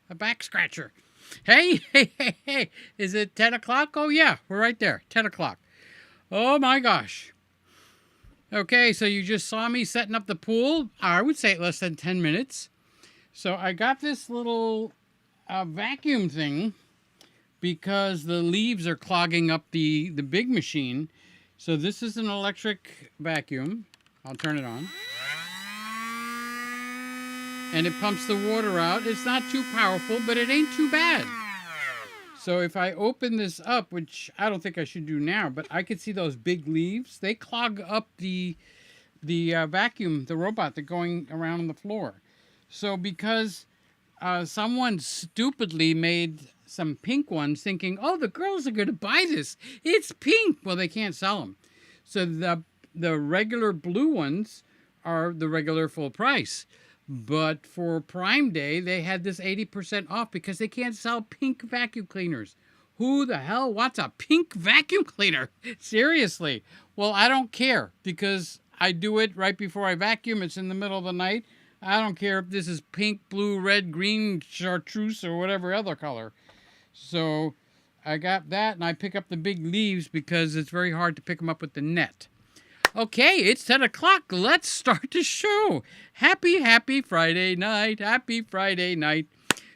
A back scratcher. Hey, hey, hey, hey. Is it 10 o'clock? Oh, yeah, we're right there. 10 o'clock. Oh, my gosh. Okay, so you just saw me setting up the pool. I would say less than 10 minutes. So I got this little vacuum thing because the leaves are clogging up the big machine. So this is an electric vacuum. I'll turn it on. And it pumps the water out. It's not too powerful, but it ain't too bad. So if I open this up, which I don't think I should do now, but I could see those big leaves. They clog up the vacuum, the robot that's going around on the floor. So because someone stupidly made some pink ones thinking, oh, the girls are going to buy this. It's pink. Well, they can't sell them. So the regular blue ones are the regular full price. But for Prime Day, they had this 80% off because they can't sell pink vacuum cleaners. Who the hell wants a pink vacuum cleaner? Seriously. Well, I don't care because I do it right before I vacuum. It's in the middle of the night. I don't care if this is pink, blue, red, green, chartreuse, or whatever other color. So I got that, and I pick up the big leaves because it's very hard to pick them up with the net. Okay, it's 10 o'clock. Let's start the show. Happy Friday night. Happy Friday night.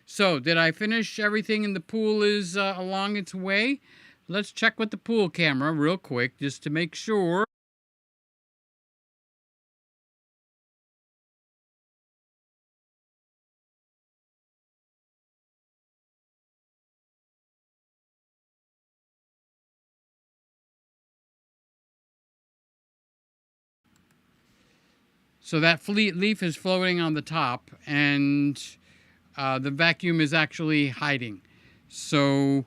So, did I finish everything and the pool is along its way? Let's check with the pool camera real quick just to make sure. So that leaf is floating on the top, and the vacuum is actually hiding. So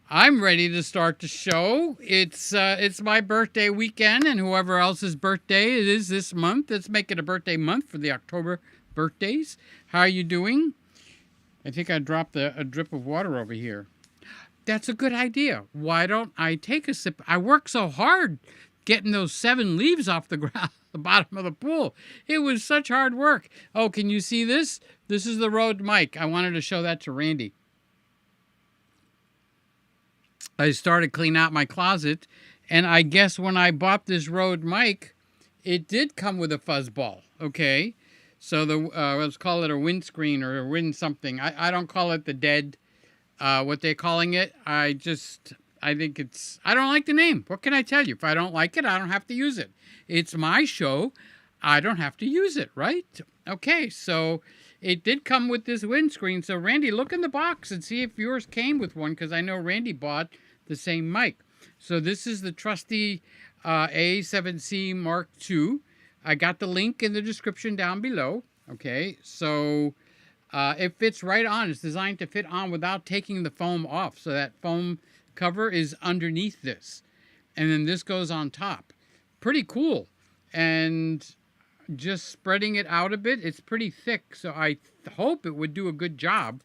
I'm ready to start the show. It's my birthday weekend, and whoever else's birthday it is this month. Let's make it a birthday month for the October birthdays. How are you doing? I think I dropped a drip of water over here. That's a good idea. Why don't I take a sip? I worked so hard getting those 7 leaves off the ground, the bottom of the pool. It was such hard work. Oh, can you see this? This is the Rode mic. I wanted to show that to Randy. I started cleaning out my closet, and I guess when I bought this Rode mic, it did come with a fuzzball, okay? So let's call it a windscreen or a wind something. I don't call it the dead, what they're calling it. I think I don't like the name. What can I tell you? If I don't like it, I don't have to use it. It's my show. I don't have to use it, right? Okay, so it did come with this windscreen. So Randy, look in the box and see if yours came with one because I know Randy bought the same mic. So this is the trusty A7c Mark II. I got the link in the description down below. Okay, so it fits right on. It's designed to fit on without taking the foam off. So that foam cover is underneath this. And then this goes on top. Pretty cool. And just spreading it out a bit, it's pretty thick. So I hope it would do a good job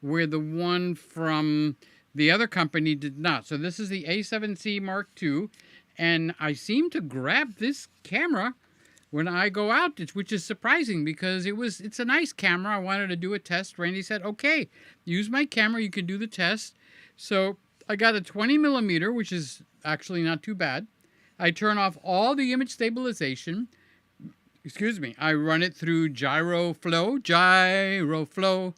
where the one from the other company did not. So this is the A7c Mark II. And I seem to grab this camera when I go out, which is surprising because it's a nice camera. I wanted to do a test. Randy said, okay, use my camera. You can do the test. So I got a 20 millimeter, which is actually not too bad. I turn off all the image stabilization. Excuse me. I run it through gyro flow, gyro flow,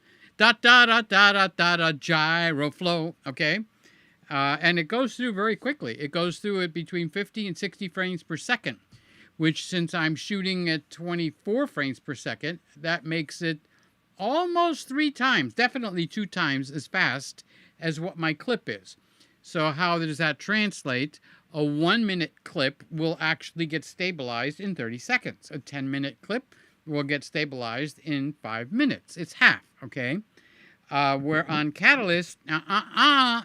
gyro flow. Okay. And it goes through very quickly. It goes through it between 50 and 60 frames per second, which since I'm shooting at 24 frames per second, that makes it almost 3 times, definitely 2 times as fast as what my clip is. So how does that translate? A 1-minute clip will actually get stabilized in 30 seconds. A 10-minute clip will get stabilized in 5 minutes. It's half, okay? Where on Catalyst,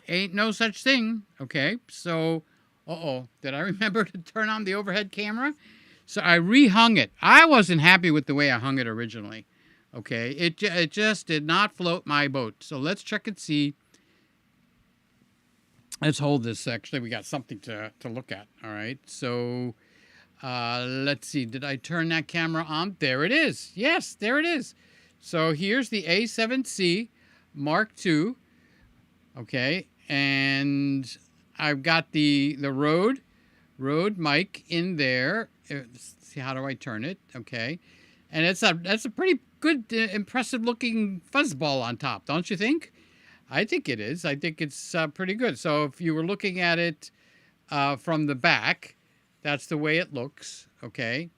ain't no such thing, okay? So, did I remember to turn on the overhead camera? So I rehung it. I wasn't happy with the way I hung it originally, okay? It just did not float my boat. So let's check and see. Let's hold this. Actually, we got something to look at. All right. So let's see. Did I turn that camera on? There it is. Yes, there it is. So here's the A7C Mark II. Okay, and I've got the Rode mic in there. Let's see, how do I turn it? Okay, and that's a pretty good, impressive looking fuzzball on top, don't you think? I think it is. I think it's pretty good. So if you were looking at it from the back, that's the way it looks. Okay,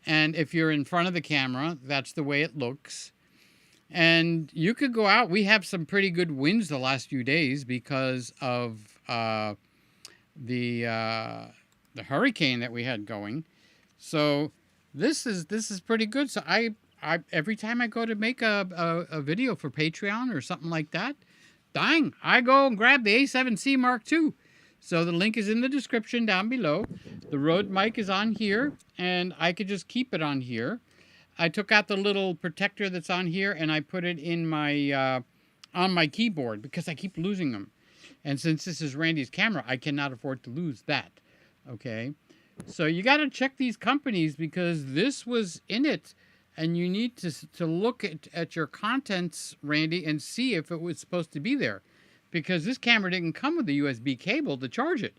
and if you're in front of the camera, that's the way it looks. And you could go out. We have some pretty good winds the last few days because of the hurricane that we had going. So this is pretty good. So I every time I go to make a video for Patreon or something like that, dang, I go and grab the A7C Mark II. So the link is in the description down below. The Rode mic is on here, and I could just keep it on here. I took out the little protector that's on here, and I put it in my on my keyboard because I keep losing them. And since this is Randy's camera, I cannot afford to lose that. Okay, so you got to check these companies because this was in it, and you need to look at your contents, Randy, and see if it was supposed to be there, because this camera didn't come with a USB cable to charge it.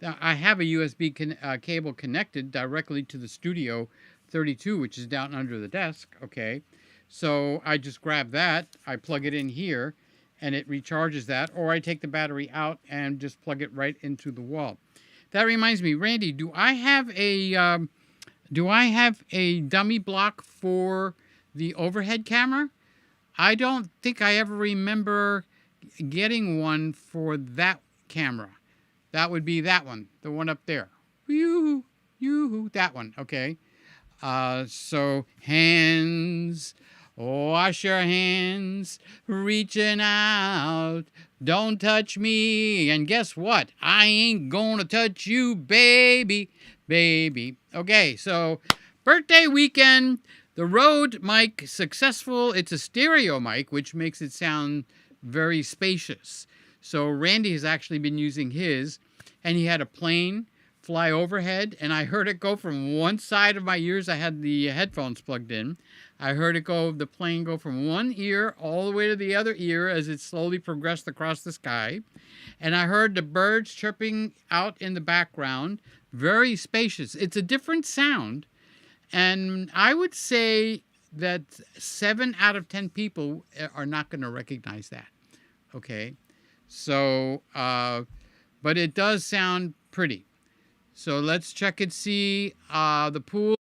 Now, I have a USB cable connected directly to the Studio 32, which is down under the desk. Okay, so I just grab that, I plug it in here, and it recharges that, or I take the battery out and just plug it right into the wall. That reminds me, Randy, do I have a dummy block for the overhead camera? I don't think I ever remember getting one for that camera. That would be that one, the one up there. Yoo-hoo, that one. Okay. So hands, wash your hands, reaching out, don't touch me, and guess what? I ain't gonna touch you, baby. Okay, so birthday weekend, the Rode mic successful. It's a stereo mic, which makes it sound very spacious. So Randy has actually been using his, and he had a plane fly overhead, and I heard it go from one side of my ears. I had the headphones plugged in. I heard the plane go from one ear all the way to the other ear as it slowly progressed across the sky. And I heard the birds chirping out in the background. Very spacious. It's a different sound, and I would say that 7 out of 10 people are not going to recognize that. Okay, so but it does sound pretty. So let's check and see the pool.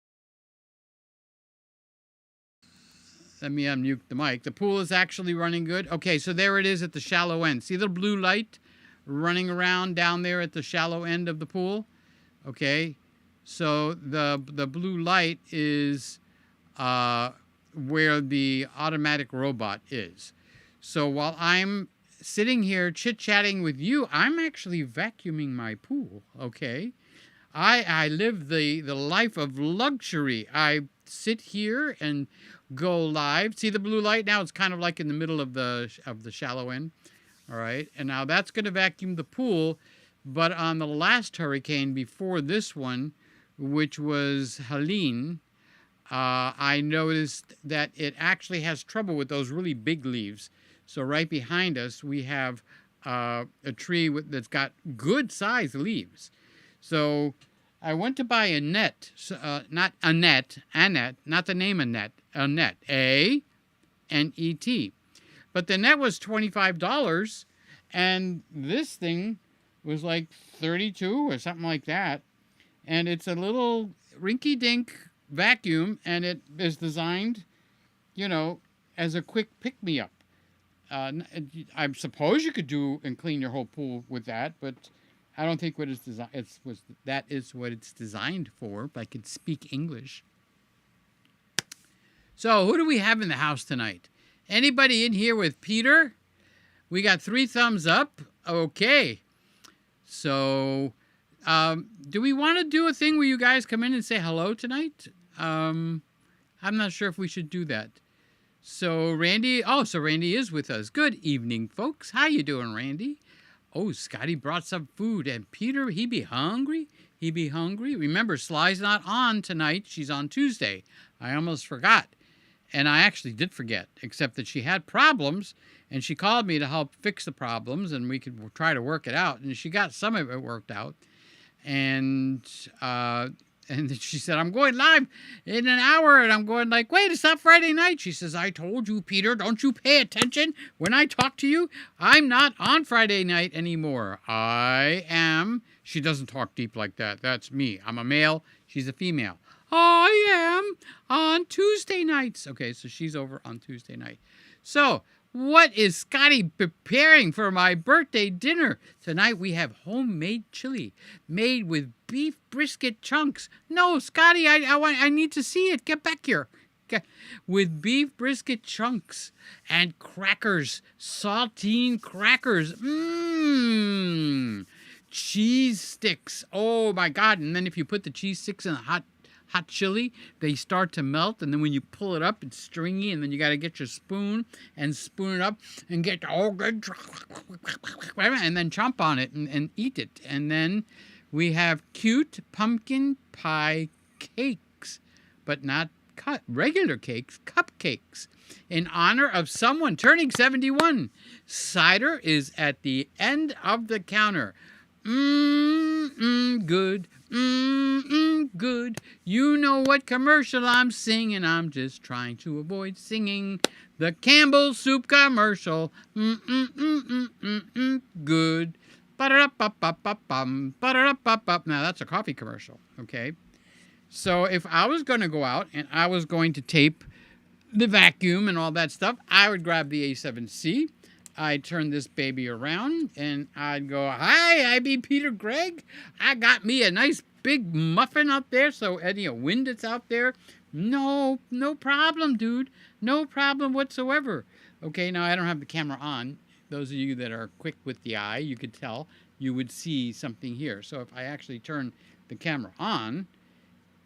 Let me unmute the mic. The pool is actually running good. Okay, so there it is at the shallow end. See the blue light running around down there at the shallow end of the pool? Okay, so the blue light is where the automatic robot is. So while I'm sitting here chit-chatting with you, I'm actually vacuuming my pool, okay? I live the life of luxury. I sit here and go live. See the blue light now? It's kind of like in the middle of the shallow end. All right, and now that's going to vacuum the pool. But on the last hurricane before this one, which was Helene, I noticed that it actually has trouble with those really big leaves. So right behind us, we have a tree that's got good-sized leaves. So I went to buy a net, not Annette, not the name Annette, Annette, A-N-E-T. But the net was $25, and this thing was like $32 or something like that. And it's a little rinky-dink vacuum, and it is designed, you know, as a quick pick-me-up. I suppose you could do and clean your whole pool with that, but I don't think what that is what it's designed for, if I could speak English. So, who do we have in the house tonight? Anybody in here with Peter? We got 3 thumbs up. Okay. So, do we want to do a thing where you guys come in and say hello tonight? I'm not sure if we should do that. So Randy is with us. Good evening, folks. How you doing, Randy? Oh, Scotty brought some food. And Peter, he be hungry? He be hungry? Remember, Sly's not on tonight. She's on Tuesday. I almost forgot. And I actually did forget, except that she had problems, and she called me to help fix the problems, and we could try to work it out. And she got some of it worked out. And then she said, I'm going live in an hour. And I'm going like, wait, it's not Friday night. She says, I told you, Peter, don't you pay attention when I talk to you? I'm not on Friday night anymore. I am. She doesn't talk deep like that. That's me. I'm a male. She's a female. I am on Tuesday nights. Okay, so she's over on Tuesday night. So what is Scotty preparing for my birthday dinner? Tonight we have homemade chili made with beef brisket chunks. No, Scotty, I need to see it. Get back here. With beef brisket chunks and crackers, saltine crackers. Cheese sticks. Oh my God. And then if you put the cheese sticks in the hot chili, they start to melt, and then when you pull it up, it's stringy, and then you got to get your spoon and spoon it up and get all good, and then chomp on it and eat it. And then we have cute pumpkin pie cakes, but not regular cakes, cupcakes, in honor of someone turning 71. Cider is at the end of the counter. Good. Good. You know what commercial I'm singing. I'm just trying to avoid singing the Campbell Soup commercial. Good. Now that's a coffee commercial, okay? So if I was going to go out and I was going to tape the vacuum and all that stuff, I would grab the A7C. I'd turn this baby around, and I'd go, hi, I be Peter Gregg. I got me a nice big muffin out there, so any wind that's out there, no problem, dude. No problem whatsoever. Okay, now I don't have the camera on. Those of you that are quick with the eye, you could tell, you would see something here. So if I actually turn the camera on,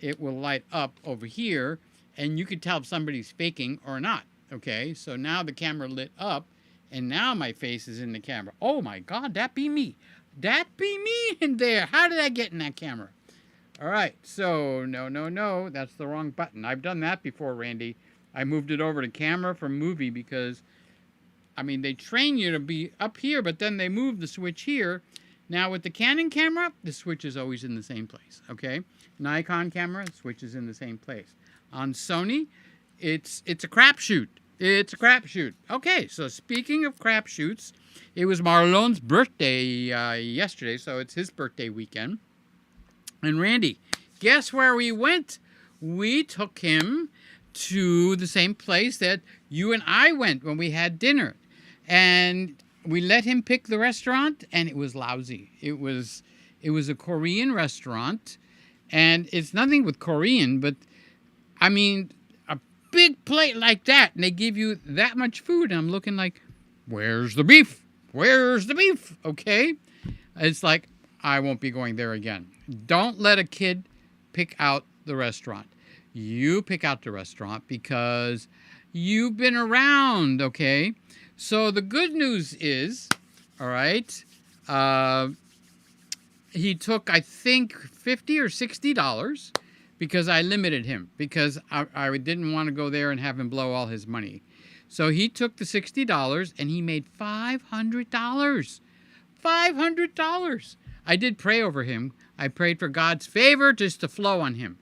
it will light up over here, and you could tell if somebody's faking or not. Okay, so now the camera lit up, and now my face is in the camera. Oh my God, that be me. That be me in there. How did I get in that camera? All right, so no, that's the wrong button. I've done that before, Randy. I moved it over to camera from movie because, I mean, they train you to be up here, but then they move the switch here. Now with the Canon camera, the switch is always in the same place, okay? Nikon camera, the switch is in the same place. On Sony, it's a crapshoot. It's a crapshoot. Okay, so speaking of crapshoots, it was Marlone's birthday yesterday, so it's his birthday weekend. And Randy, guess where we went? We took him to the same place that you and I went when we had dinner. And we let him pick the restaurant, and it was lousy. It was a Korean restaurant, and it's nothing with Korean, but I mean, a big plate like that, and they give you that much food, and I'm looking like, where's the beef? Where's the beef? Okay? It's like, I won't be going there again. Don't let a kid pick out the restaurant. You pick out the restaurant because you've been around, okay? So the good news is, all right, he took, I think, $50 or $60 because I limited him because I didn't want to go there and have him blow all his money. So he took the $60 and he made $500. $500. I did pray over him. I prayed for God's favor just to flow on him.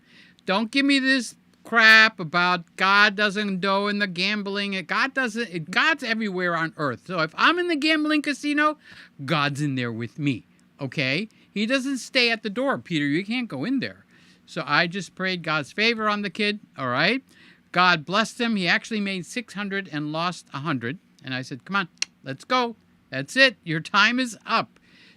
Don't give me this crap about God doesn't go in the gambling. God's everywhere on earth. So if I'm in the gambling casino, God's in there with me. Okay? He doesn't stay at the door, Peter. You can't go in there. So I just prayed God's favor on the kid. All right? God blessed him. He actually made $600 and lost $100. And I said, come on, let's go. That's it. Your time is up.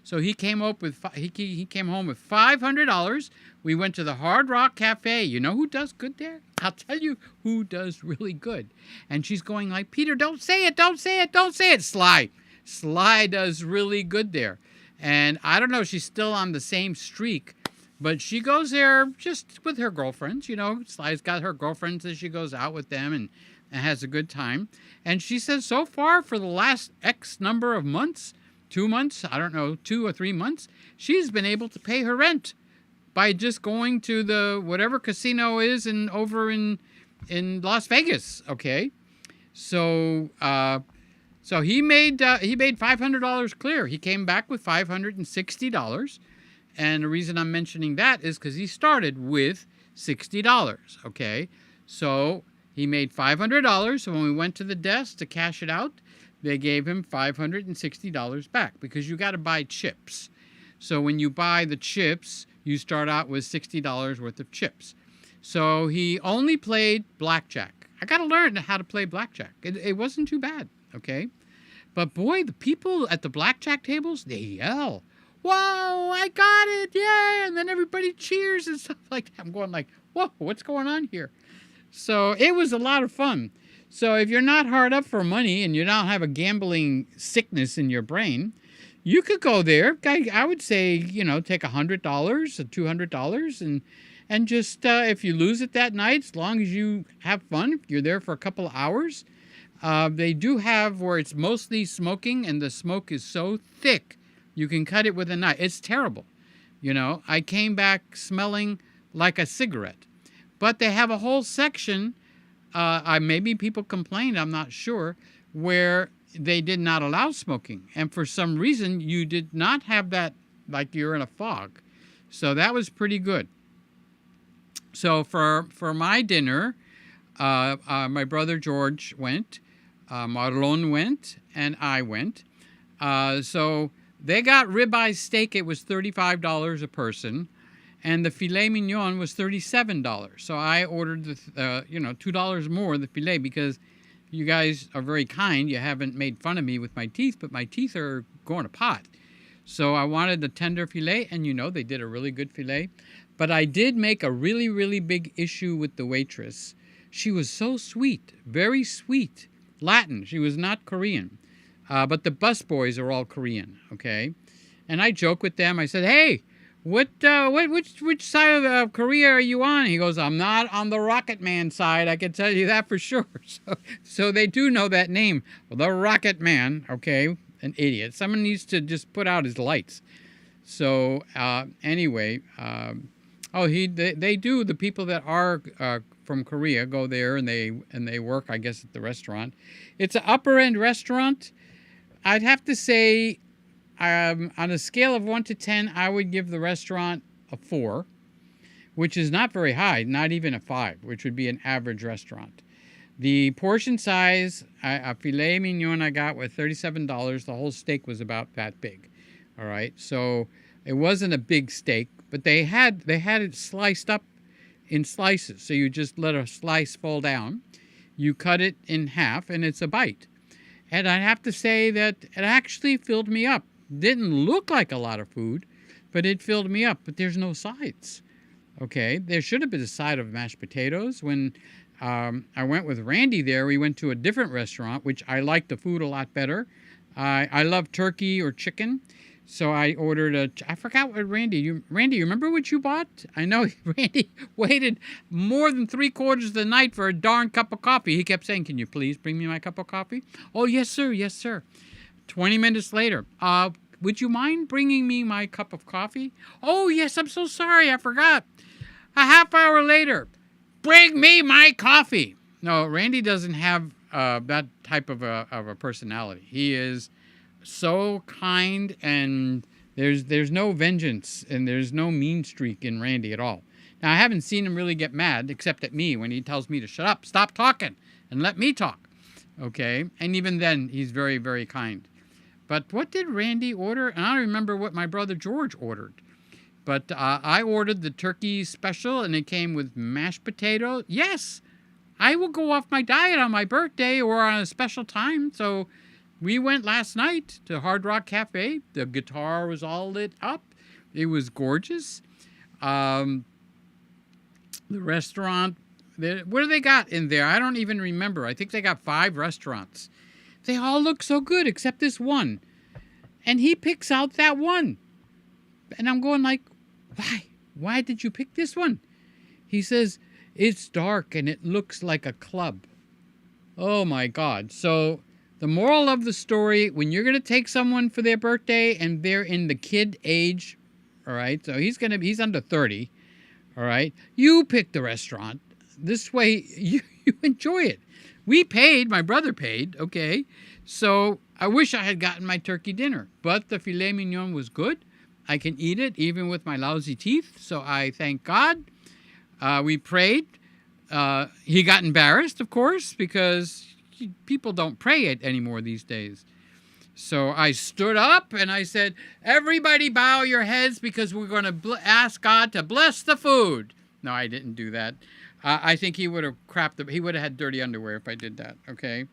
So he came home with $500. We went to the Hard Rock Cafe. You know who does good there? I'll tell you who does really good. And she's going like, Peter, don't say it, don't say it, don't say it. Sly does really good there. And I don't know, she's still on the same streak, but she goes there just with her girlfriends. You know, Sly's got her girlfriends that she goes out with them and has a good time. And she says so far for the last X number of months, 2 months, I don't know, 2 or 3 months, she's been able to pay her rent by just going to the whatever casino is over in in Las Vegas. Okay, so so he made $500 clear. He came back with $560, and the reason I'm mentioning that is because he started with $60. Okay, so he made $500. So when we went to the desk to cash it out, they gave him $560 back because you got to buy chips. So when you buy the chips, you start out with $60 worth of chips. So he only played blackjack. I got to learn how to play blackjack. It wasn't too bad, okay? But boy, the people at the blackjack tables, they yell, "Whoa, I got it, yeah!" And then everybody cheers and stuff like that. I'm going like, whoa, what's going on here? So it was a lot of fun. So if you're not hard up for money and you don't have a gambling sickness in your brain, you could go there. I would say, take $100 or $200 and just, if you lose it that night, as long as you have fun, if you're there for a couple of hours, they do have where it's mostly smoking and the smoke is so thick, you can cut it with a knife. It's terrible. I came back smelling like a cigarette. But they have a whole section, maybe people complained, I'm not sure, where they did not allow smoking. And for some reason, you did not have that like you're in a fog. So that was pretty good. So for my dinner, my brother George went, Marlon went, and I went. So they got ribeye steak. It was $35 a person. And the filet mignon was $37. So I ordered the, $2 more the filet because you guys are very kind. You haven't made fun of me with my teeth, but my teeth are going to pot. So I wanted the tender filet, and they did a really good filet. But I did make a really, really big issue with the waitress. She was so sweet, very sweet. Latin. She was not Korean. But the busboys are all Korean, okay? And I joke with them. I said, "Hey, which side of Korea are you on?" He goes, "I'm not on the Rocket Man side. I can tell you that for sure." So they do know that name, the Rocket Man. Okay, an idiot. Someone needs to just put out his lights. So anyway, they do. The people that are from Korea go there and they work, I guess, at the restaurant. It's an upper end restaurant. I'd have to say, on a scale of 1 to 10, I would give the restaurant a 4, which is not very high, not even a 5, which would be an average restaurant. The portion size, a filet mignon I got with $37. The whole steak was about that big. All right, so it wasn't a big steak, but they had it sliced up in slices. So you just let a slice fall down, you cut it in half, and it's a bite. And I have to say that it actually filled me up. Didn't look like a lot of food, but it filled me up. But there's no sides. Okay, there should have been a side of mashed potatoes. When I went with Randy there, we went to a different restaurant, which I liked the food a lot better. I love turkey or chicken, so I ordered I forgot what Randy, you remember what you bought? I know Randy waited more than 3/4 of the night for a darn cup of coffee. He kept saying, "Can you please bring me my cup of coffee?" "Oh, yes, sir. Yes, sir." 20 minutes later, "Would you mind bringing me my cup of coffee?" "Oh, yes, I'm so sorry, I forgot." A half hour later, "Bring me my coffee." No, Randy doesn't have that type of a personality. He is so kind, and there's no vengeance, and there's no mean streak in Randy at all. Now, I haven't seen him really get mad, except at me when he tells me to shut up, stop talking, and let me talk. Okay? And even then, he's very, very kind. But what did Randy order? And I don't remember what my brother George ordered. But I ordered the turkey special, and it came with mashed potato. Yes, I will go off my diet on my birthday or on a special time. So we went last night to Hard Rock Cafe. The guitar was all lit up. It was gorgeous. The restaurant, what do they got in there? I don't even remember. I think they got 5 restaurants. They all look so good except this one. And he picks out that one. And I'm going like, why? Why did you pick this one? He says, "It's dark and it looks like a club." Oh my God. So the moral of the story, when you're going to take someone for their birthday and they're in the kid age, all right, so he's under 30, all right, you pick the restaurant. This way you enjoy it. We paid, my brother paid, okay? So I wish I had gotten my turkey dinner, but the filet mignon was good. I can eat it even with my lousy teeth, so I thank God. We prayed. He got embarrassed, of course, because people don't pray it anymore these days. So I stood up and I said, everybody bow your heads because we're going to ask God to bless the food. No, I didn't do that. I think he would have he would have had dirty underwear if I did that, okay?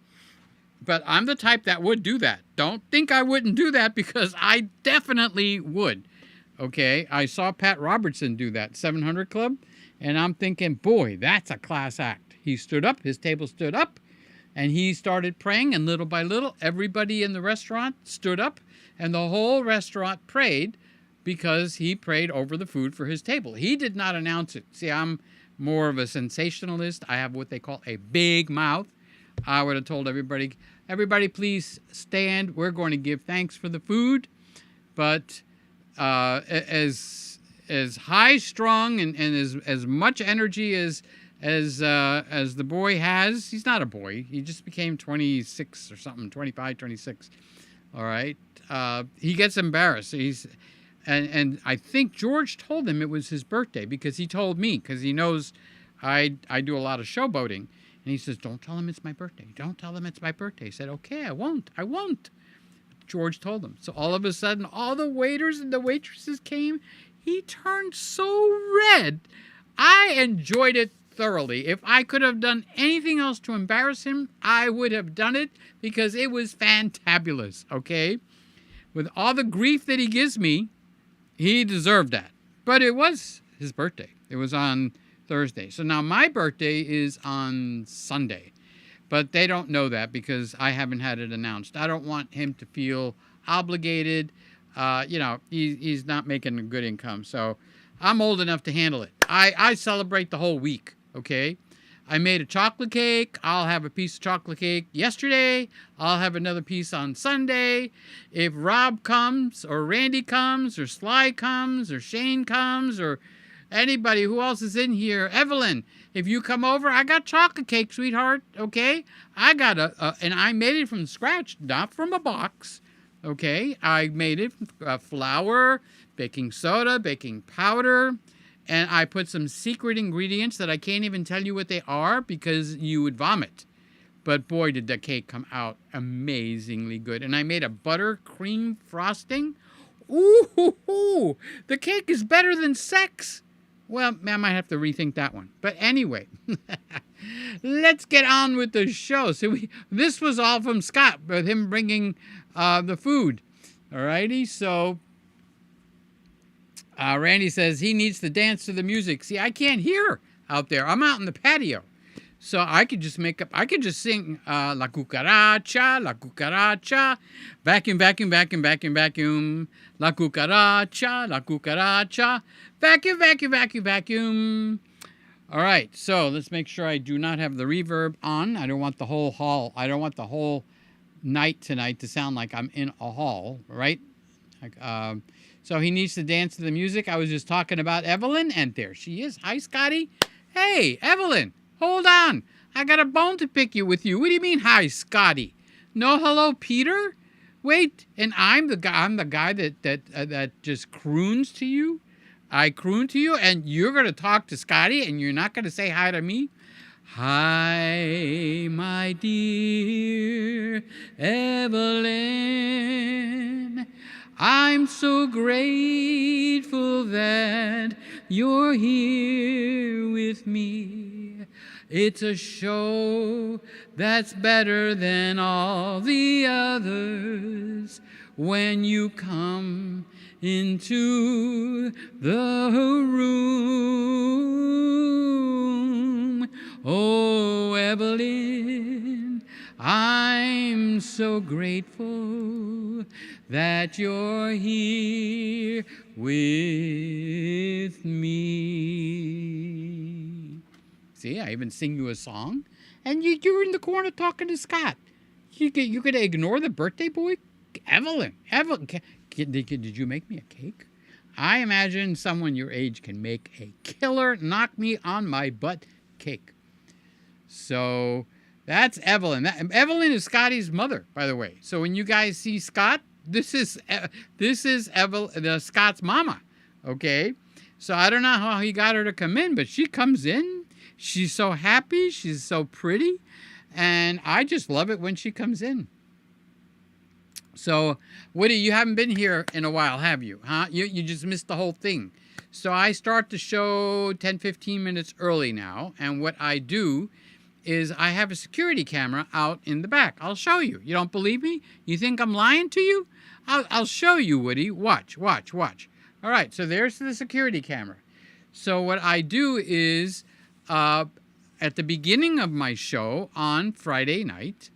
But I'm the type that would do that. Don't think I wouldn't do that because I definitely would, okay? I saw Pat Robertson do that, 700 Club, and I'm thinking, boy, that's a class act. He stood up, his table stood up, and he started praying, and little by little, everybody in the restaurant stood up, and the whole restaurant prayed because he prayed over the food for his table. He did not announce it. See, I'm more of a sensationalist. I have what they call a big mouth. I would have told everybody, please stand. We're going to give thanks for the food. But as high-strung and as much energy as the boy has, he's not a boy. He just became 26 or something, 25, 26. All right. He gets embarrassed. And I think George told him it was his birthday because he told me, because he knows I do a lot of showboating. And he says, don't tell him it's my birthday. Don't tell him it's my birthday. He said, okay, I won't. George told him. So all of a sudden, all the waiters and the waitresses came. He turned so red. I enjoyed it thoroughly. If I could have done anything else to embarrass him, I would have done it because it was fantabulous, okay? With all the grief that he gives me, he deserved that. But it was his birthday. It was on Thursday. So now my birthday is on Sunday. But they don't know that because I haven't had it announced. I don't want him to feel obligated. He's not making a good income. So I'm old enough to handle it. I celebrate the whole week, okay? I made a chocolate cake. I'll have a piece of chocolate cake yesterday. I'll have another piece on Sunday. If Rob comes, or Randy comes, or Sly comes, or Shane comes, or anybody who else is in here, Evelyn, if you come over, I got chocolate cake, sweetheart, okay? I got and I made it from scratch, not from a box, okay? I made it from flour, baking soda, baking powder, and I put some secret ingredients that I can't even tell you what they are because you would vomit. But boy, did the cake come out amazingly good. And I made a buttercream frosting. Ooh, the cake is better than sex. Well, I might have to rethink that one. But anyway, let's get on with the show. So this was all from Scott, with him bringing the food. All righty, so Randy says he needs to dance to the music. See, I can't hear out there. I'm out in the patio. So I could just sing La Cucaracha, vacuum, vacuum, vacuum, vacuum, vacuum, La Cucaracha, vacuum, vacuum, vacuum, vacuum. All right, so let's make sure I do not have the reverb on. I don't want the whole hall. I don't want the whole night tonight to sound like I'm in a hall, right? So he needs to dance to the music. I was just talking about Evelyn, and there she is. Hi, Scotty. Hey, Evelyn, hold on. I got a bone to pick with you. What do you mean, hi, Scotty? No hello, Peter? Wait, and I'm the guy that just croons to you? I croon to you, and you're going to talk to Scotty, and you're not going to say hi to me? Hi, my dear Evelyn. I'm so grateful that you're here with me. It's a show that's better than all the others. When you come into the room, oh, Evelyn, I'm so grateful that you're here with me. See, I even sing you a song, and you're in the corner talking to Scott. You could ignore the birthday boy? Evelyn, did you make me a cake? I imagine someone your age can make a killer knock me on my butt cake. So that's Evelyn. Evelyn is Scotty's mother, by the way. So when you guys see Scott, this is Scott's mama. Okay. So I don't know how he got her to come in, but she comes in. She's so happy. She's so pretty. And I just love it when she comes in. So, Woody, you haven't been here in a while, have you? Huh? You just missed the whole thing. So I start the show 10, 15 minutes early now. And what I do is I have a security camera out in the back. I'll show you. You don't believe me? You think I'm lying to you? I'll show you, Woody. Watch, watch, watch. All right, so there's the security camera. So what I do is at the beginning of my show on Friday night,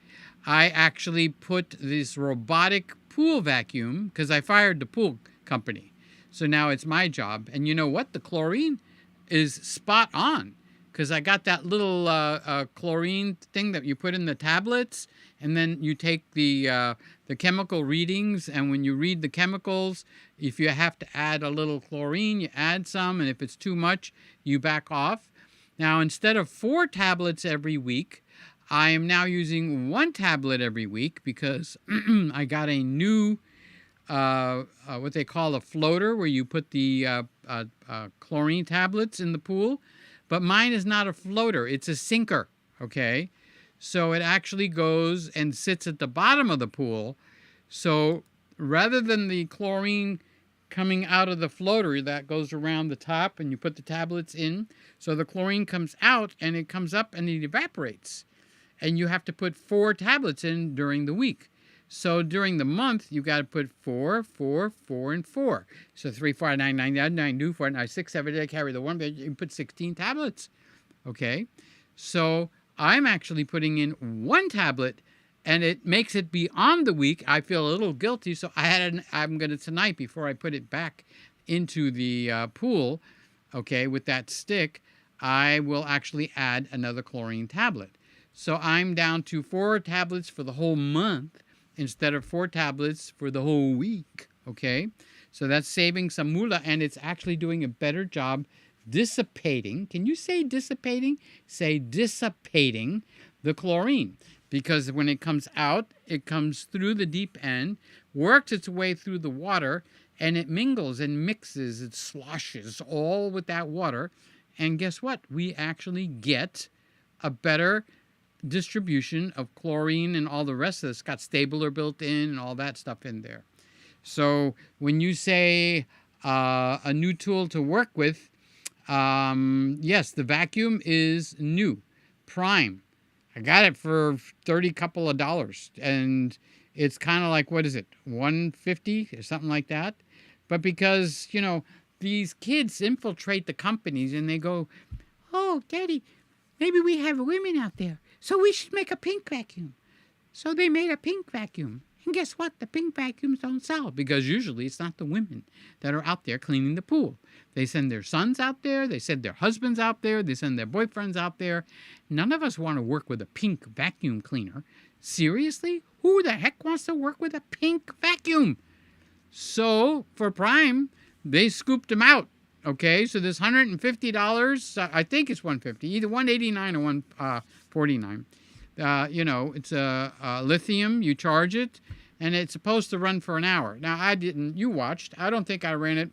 I actually put this robotic pool vacuum, because I fired the pool company. So now it's my job. And you know what? The chlorine is spot on, because I got that little chlorine thing that you put in the tablets, and then you take the chemical readings, and when you read the chemicals, if you have to add a little chlorine, you add some, and if it's too much, you back off. Now, instead of 4 tablets every week, I am now using 1 tablet every week, because I got a new, what they call a floater, where you put the chlorine tablets in the pool. But mine is not a floater, it's a sinker, okay? So it actually goes and sits at the bottom of the pool. So rather than the chlorine coming out of the floater that goes around the top and you put the tablets in, so the chlorine comes out and it comes up and it evaporates. And you have to put 4 tablets in during the week. So during the month, you got to put 4, 4, 4, and 4. So 3, 4, 9, 9, 9, 9, 2, 4, 9, 6, 7, 8, carry the 1, but you put 16 tablets. Okay? So I'm actually putting in 1 tablet, and it makes it beyond the week. I feel a little guilty, so I'm going to tonight, before I put it back into the pool, okay, with that stick, I will actually add another chlorine tablet. So I'm down to 4 tablets for the whole month, instead of 4 tablets for the whole week, okay? So that's saving some moolah, and it's actually doing a better job dissipating. Can you say dissipating? Say dissipating the chlorine. Because when it comes out, it comes through the deep end, works its way through the water, and it mingles and mixes, it sloshes all with that water. And guess what? We actually get a better distribution of chlorine and all the rest of it. It's got stabler built in and all that stuff in there. So when you say a new tool to work with, yes, the vacuum is new, Prime. I got it for $30 couple of dollars, and it's kind of like, what is it, $150 or something like that? But because, you know, these kids infiltrate the companies and they go, oh, Daddy, maybe we have women out there, so we should make a pink vacuum. So they made a pink vacuum. And guess what? The pink vacuums don't sell, because usually it's not the women that are out there cleaning the pool. They send their sons out there. They send their husbands out there. They send their boyfriends out there. None of us want to work with a pink vacuum cleaner. Seriously? Who the heck wants to work with a pink vacuum? So for Prime, they scooped them out. Okay, so this $150, I think it's $150, either $189 or $149. You know, it's a lithium. You charge it, and it's supposed to run for an hour. Now, I didn't. You watched. I don't think I ran it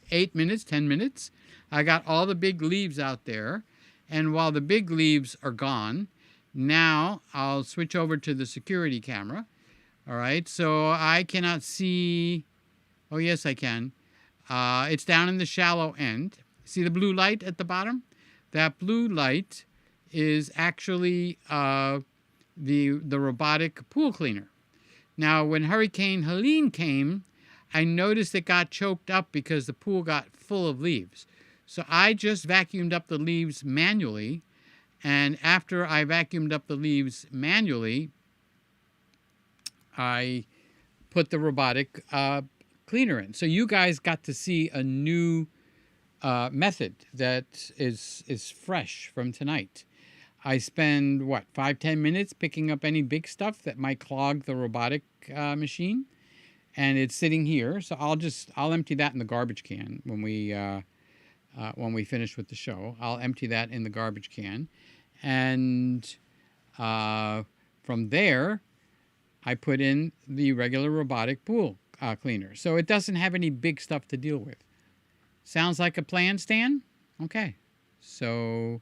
8 minutes, 10 minutes. I got all the big leaves out there, and while the big leaves are gone, now I'll switch over to the security camera. All right, so I cannot see. Oh, yes, I can. It's down in the shallow end. See the blue light at the bottom? That blue light is actually the robotic pool cleaner. Now, when Hurricane Helene came, I noticed it got choked up because the pool got full of leaves. So I just vacuumed up the leaves manually, and after I vacuumed up the leaves manually, I put the robotic cleaner in. So you guys got to see a new method that is fresh from tonight. I spend, 5-10 minutes picking up any big stuff that might clog the robotic machine, and it's sitting here. So I'll empty that in the garbage can when we finish with the show. I'll empty that in the garbage can, And from there, I put in the regular robotic pool cleaner. So it doesn't have any big stuff to deal with. Sounds like a plan, Stan? Okay. So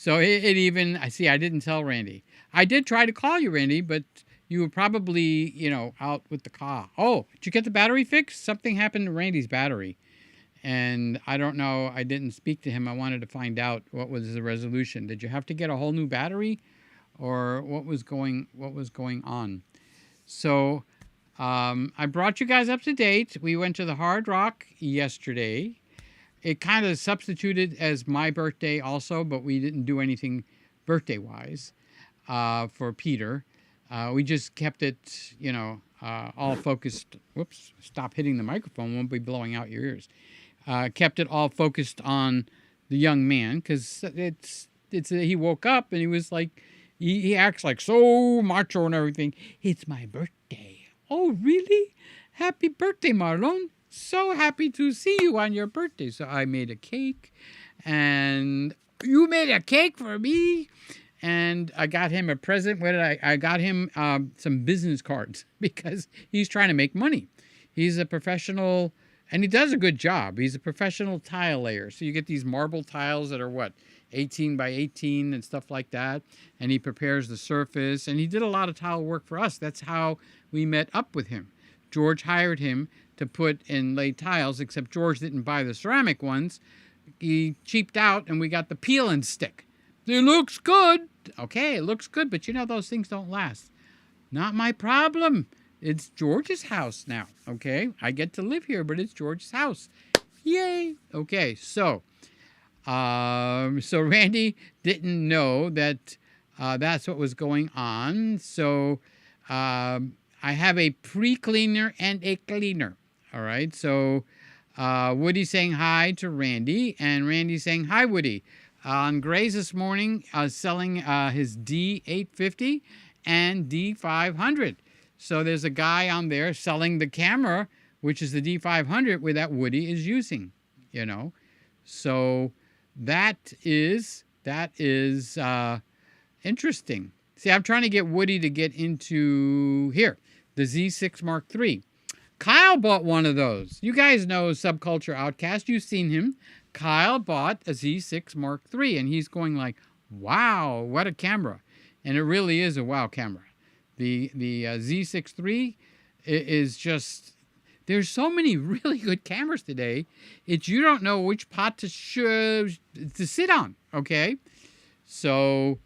it even, I see, I didn't tell Randy. I did try to call you, Randy, but you were probably, out with the car. Oh, did you get the battery fixed? Something happened to Randy's battery. And I don't know, I didn't speak to him. I wanted to find out what was the resolution. Did you have to get a whole new battery? Or what was going on? So I brought you guys up to date. We went to the Hard Rock yesterday. It kind of substituted as my birthday also, but we didn't do anything birthday-wise for Peter. We just kept it, all focused. Whoops, stop hitting the microphone. Won't be blowing out your ears. Kept it all focused on the young man because he woke up and he was like, he acts like so macho and everything. It's my birthday. Oh, really? Happy birthday, Marlon. So happy to see you on your birthday. So I made a cake. And you made a cake for me? And I got him a present. What did I got him some business cards because he's trying to make money. He's a professional, and he does a good job. He's a professional tile layer. So you get these marble tiles that are 18 by 18 and stuff like that. And he prepares the surface. And he did a lot of tile work for us. That's how we met up with him. George hired him to put and lay tiles, except George didn't buy the ceramic ones. He cheaped out and we got the peel and stick. It looks good. Okay, it looks good, but those things don't last. Not my problem. It's George's house now, okay? I get to live here, but it's George's house. Yay! Okay, so Randy didn't know that that's what was going on. So I have a pre-cleaner and a cleaner. All right, so Woody's saying hi to Randy, and Randy's saying hi, Woody. On Gray's this morning, selling his D850 and D500. So there's a guy on there selling the camera, which is the D500, where that Woody is using, So that is interesting. See, I'm trying to get Woody to get into here, the Z6 Mark III. Kyle bought one of those. You guys know Subculture Outcast. You've seen him. Kyle bought a Z6 Mark III, and he's going like, wow, what a camera. And it really is a wow camera. The Z6 III is just, there's so many really good cameras today. You don't know which pot to sit on, okay? So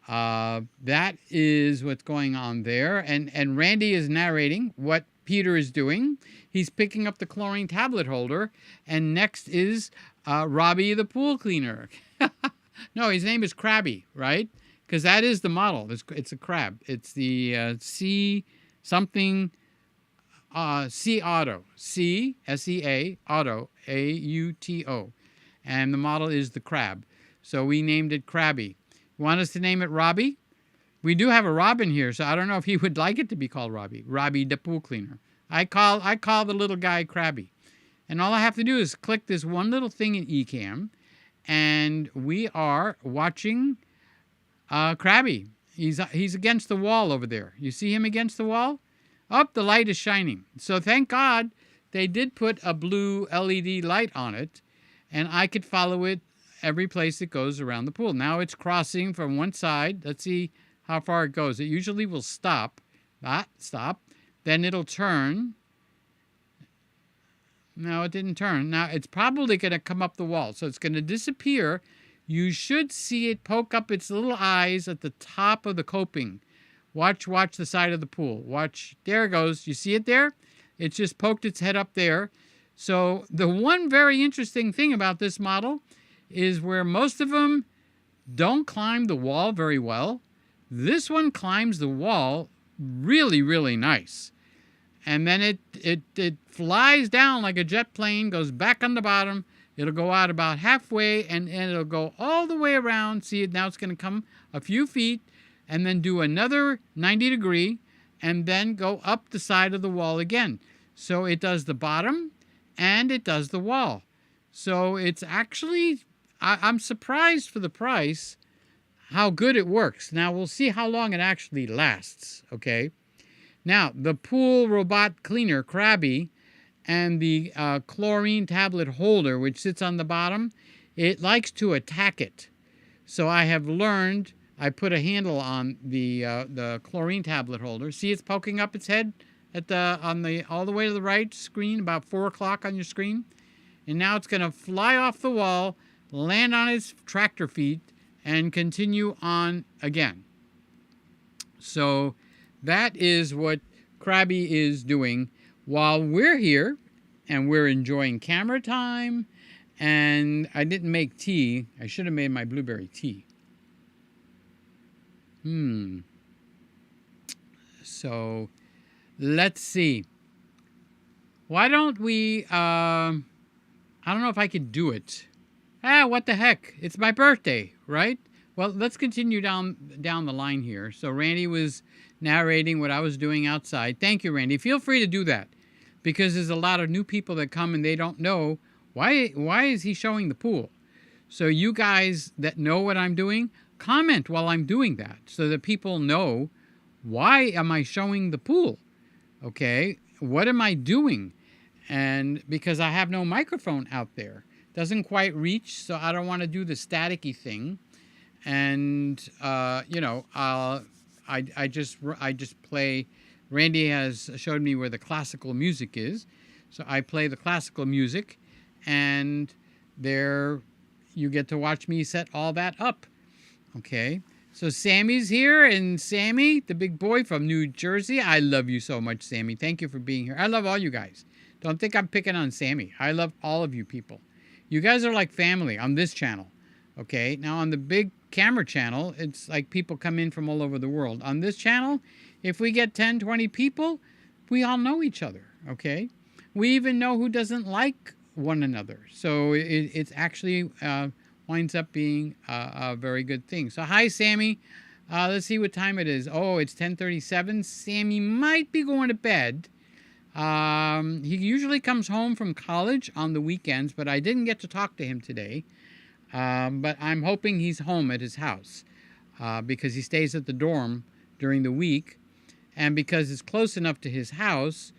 that is what's going on there. And Randy is narrating what Peter is doing. He's picking up the chlorine tablet holder. And next is Robbie the pool cleaner. No, his name is Krabby, right? Because that is the model. It's a crab. It's the C something C Auto. C SEA Auto AUTO. And the model is the crab. So we named it Krabby. Want us to name it Robbie? We do have a Robin here, so I don't know if he would like it to be called Robbie. Robbie the pool cleaner. I call the little guy Krabby. And all I have to do is click this one little thing in Ecamm, and we are watching Krabby. He's against the wall over there. You see him against the wall? Oh, the light is shining. So thank God they did put a blue LED light on it, and I could follow it every place it goes around the pool. Now it's crossing from one side. Let's see how far it goes. It usually will stop. Stop. Then it'll turn. No, it didn't turn. Now it's probably going to come up the wall. So it's going to disappear. You should see it poke up its little eyes at the top of the coping. Watch the side of the pool. Watch. There it goes. You see it there? It just poked its head up there. So the one very interesting thing about this model is where most of them don't climb the wall very well. This one climbs the wall really, really nice. And then it flies down like a jet plane, goes back on the bottom. It'll go out about halfway, and it'll go all the way around. See it now? It's going to come a few feet, and then do another 90 degree, and then go up the side of the wall again. So it does the bottom, and it does the wall. So it's actually, I'm surprised for the price how good it works. Now, we'll see how long it actually lasts, okay? Now, the pool robot cleaner, Krabby, and the chlorine tablet holder, which sits on the bottom, it likes to attack it. So I have learned, I put a handle on the chlorine tablet holder. See, it's poking up its head at all the way to the right screen, about 4 o'clock on your screen. And now it's going to fly off the wall, land on its tractor feet, and continue on again. So that is what Krabby is doing while we're here, and we're enjoying camera time. And I didn't make tea. I should have made my blueberry tea. So let's see. Why don't we, I don't know if I could do it. What the heck? It's my birthday, right? Well, let's continue down the line here. So Randy was narrating what I was doing outside. Thank you, Randy. Feel free to do that, because there's a lot of new people that come and they don't know why is he showing the pool. So you guys that know what I'm doing, comment while I'm doing that so that people know, why am I showing the pool? Okay, what am I doing? And because I have no microphone out there, doesn't quite reach, so I don't want to do the staticky thing. And you know, I just play. Randy has showed me where the classical music is, so I play the classical music, and there you get to watch me set all that up. Okay, so Sammy's here, and Sammy, the big boy from New Jersey, I love you so much, Sammy. Thank you for being here. I love all you guys. Don't think I'm picking on Sammy. I love all of you people. You guys are like family on this channel. Okay, now on the big camera channel, it's like people come in from all over the world. On this channel, if we get 10, 20 people, we all know each other, okay? We even know who doesn't like one another. So it's actually winds up being a very good thing. So hi, Sammy. Let's see what time it is. Oh, it's 10:37. Sammy might be going to bed. He usually comes home from college on the weekends, but I didn't get to talk to him today. But I'm hoping he's home at his house because he stays at the dorm during the week. And because it's close enough to his house,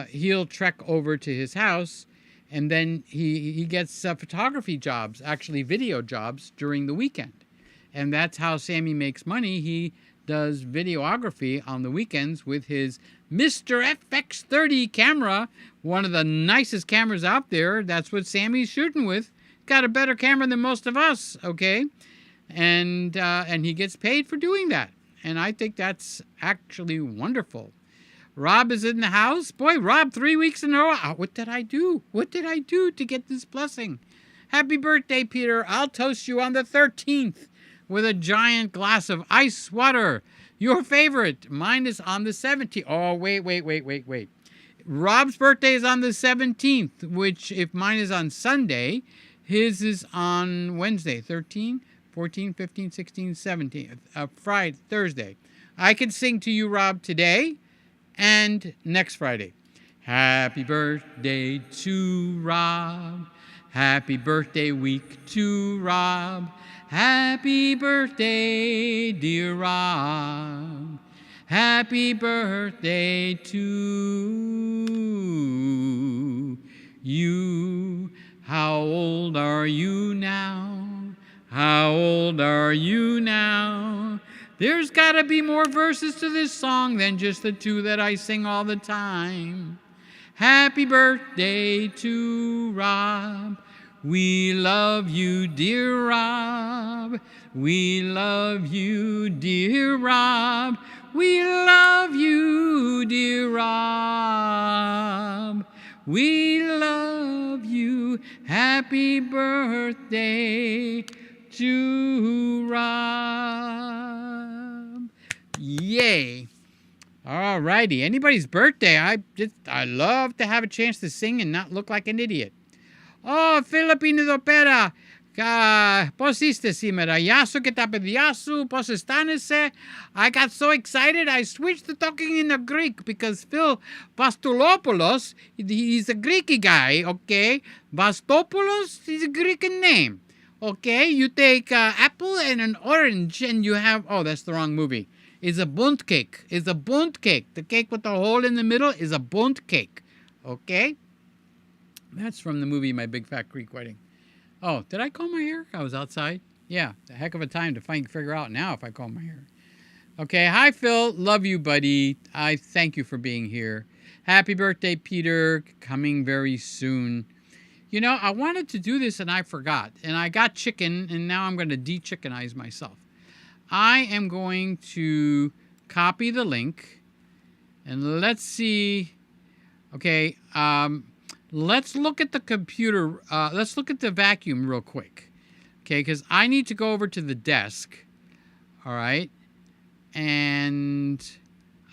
he'll trek over to his house, and then he gets photography jobs, actually video jobs, during the weekend. And that's how Sammy makes money. He does videography on the weekends with his Mr. FX30 camera, one of the nicest cameras out there. That's what Sammy's shooting with. Got a better camera than most of us, okay? And he gets paid for doing that. And I think that's actually wonderful. Rob is in the house. Boy, Rob, 3 weeks in a row. What did I do? What did I do to get this blessing? Happy birthday, Peter. I'll toast you on the 13th with a giant glass of ice water. Your favorite. Mine is on the 17th. Oh, wait. Rob's birthday is on the 17th, which if mine is on Sunday, his is on Wednesday, 13, 14, 15, 16, 17, Friday, Thursday. I can sing to you, Rob, today and next Friday. Happy birthday to Rob. Happy birthday week to Rob. Happy birthday, dear Rob. Happy birthday to you. How old are you now? How old are you now? There's got to be more verses to this song than just the two that I sing all the time. Happy birthday to Rob. We love you, dear Rob. We love you, dear Rob. We love you, dear Rob. We love you. Happy birthday to Rob. Yay. All righty. Anybody's birthday, I love to have a chance to sing and not look like an idiot. Oh, Filipino opera. Posiste simera. Yasu kitapediasu posistanese. I got so excited I switched to talking in the Greek because Phil Bastolopoulos, he's a Greek guy, okay? Bastopoulos is a Greek name. Okay, you take apple and an orange, and you have. Oh, that's the wrong movie. It's a bunt cake. It's a bunt cake. The cake with the hole in the middle is a bunt cake. Okay, that's from the movie My Big Fat Greek Wedding. Oh, did I comb my hair? I was outside. Yeah, a heck of a time to figure out now if I comb my hair. Okay, hi Phil. Love you, buddy. I thank you for being here. Happy birthday, Peter. Coming very soon. You know, I wanted to do this and I forgot. And I got chicken, and now I'm going to de-chickenize myself. I am going to copy the link. And let's see. Okay, let's look at the computer. Let's look at the vacuum real quick. Okay, because I need to go over to the desk. All right. And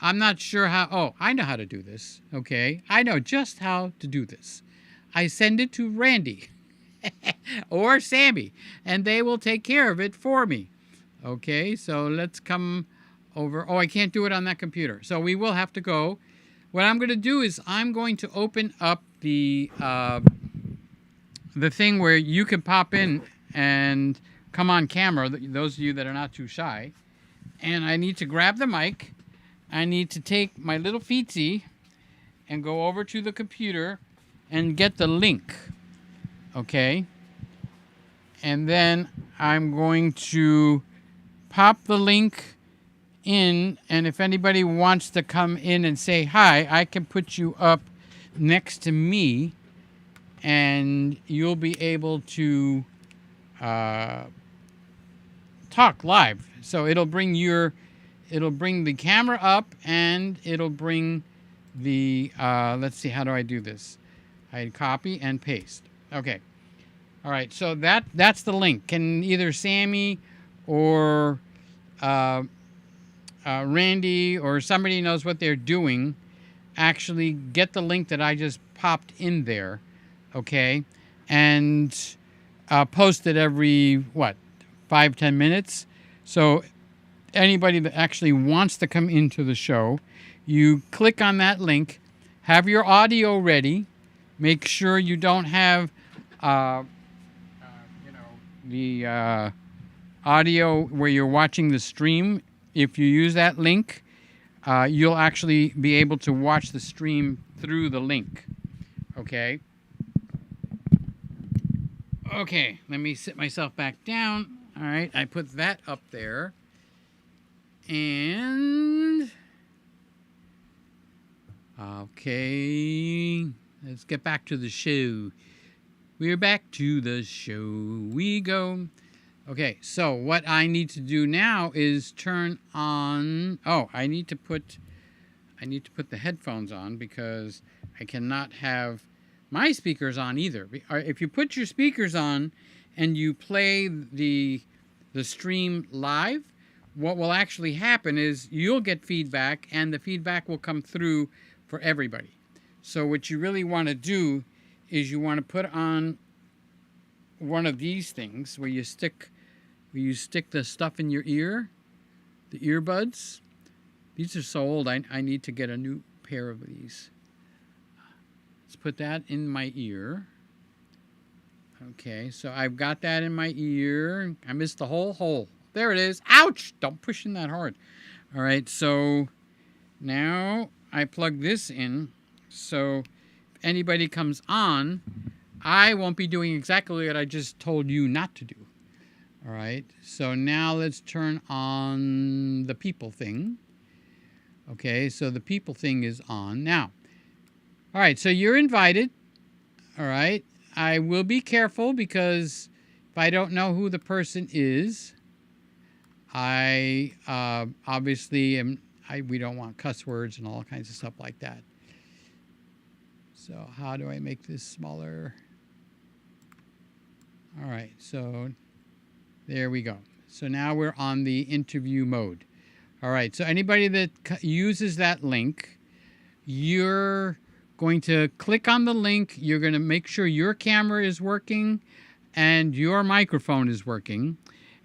I'm not sure how. Oh, I know how to do this. Okay, I know just how to do this. I send it to Randy or Sammy, and they will take care of it for me. Okay, so let's come over. Oh, I can't do it on that computer, so we will have to go. What I'm going to do is I'm going to open up the thing where you can pop in and come on camera, those of you that are not too shy. And I need to grab the mic. I need to take my little feetsy and go over to the computer and get the link. Okay? And then I'm going to pop the link in, and if anybody wants to come in and say hi, I can put you up next to me, and you'll be able to talk live. So it'll bring the camera up, and it'll bring the let's see, how do I do this? I copy and paste. Okay. All right. So that's the link. Can either Sammy or Randy or somebody knows what they're doing actually get the link that I just popped in there, okay, and post it every 5-10 minutes. So anybody that actually wants to come into the show, you click on that link, have your audio ready, make sure you don't have the audio where you're watching the stream. If you use that link, you'll actually be able to watch the stream through the link. Okay. Okay, let me sit myself back down. All right, I put that up there. And okay, let's get back to the show. We're back to the show we go. Okay, so what I need to do now is turn on. Oh, I need to put the headphones on because I cannot have my speakers on either. If you put your speakers on and you play the stream live, what will actually happen is you'll get feedback, and the feedback will come through for everybody. So what you really want to do is you want to put on one of these things where you stick the stuff in your ear, the earbuds. These are so old, I need to get a new pair of these. Let's put that in my ear. Okay, so I've got that in my ear. I missed the whole hole. There it is. Ouch! Don't push in that hard. All right, so now I plug this in. So if anybody comes on, I won't be doing exactly what I just told you not to do. All right, so now let's turn on the people thing. Okay, so the people thing is on now. All right, so you're invited. All right, I will be careful because if I don't know who the person is, I obviously we don't want cuss words and all kinds of stuff like that. So how do I make this smaller? All right, so there we go. So now we're on the interview mode. All right, so anybody that uses that link, you're going to click on the link. You're going to make sure your camera is working and your microphone is working.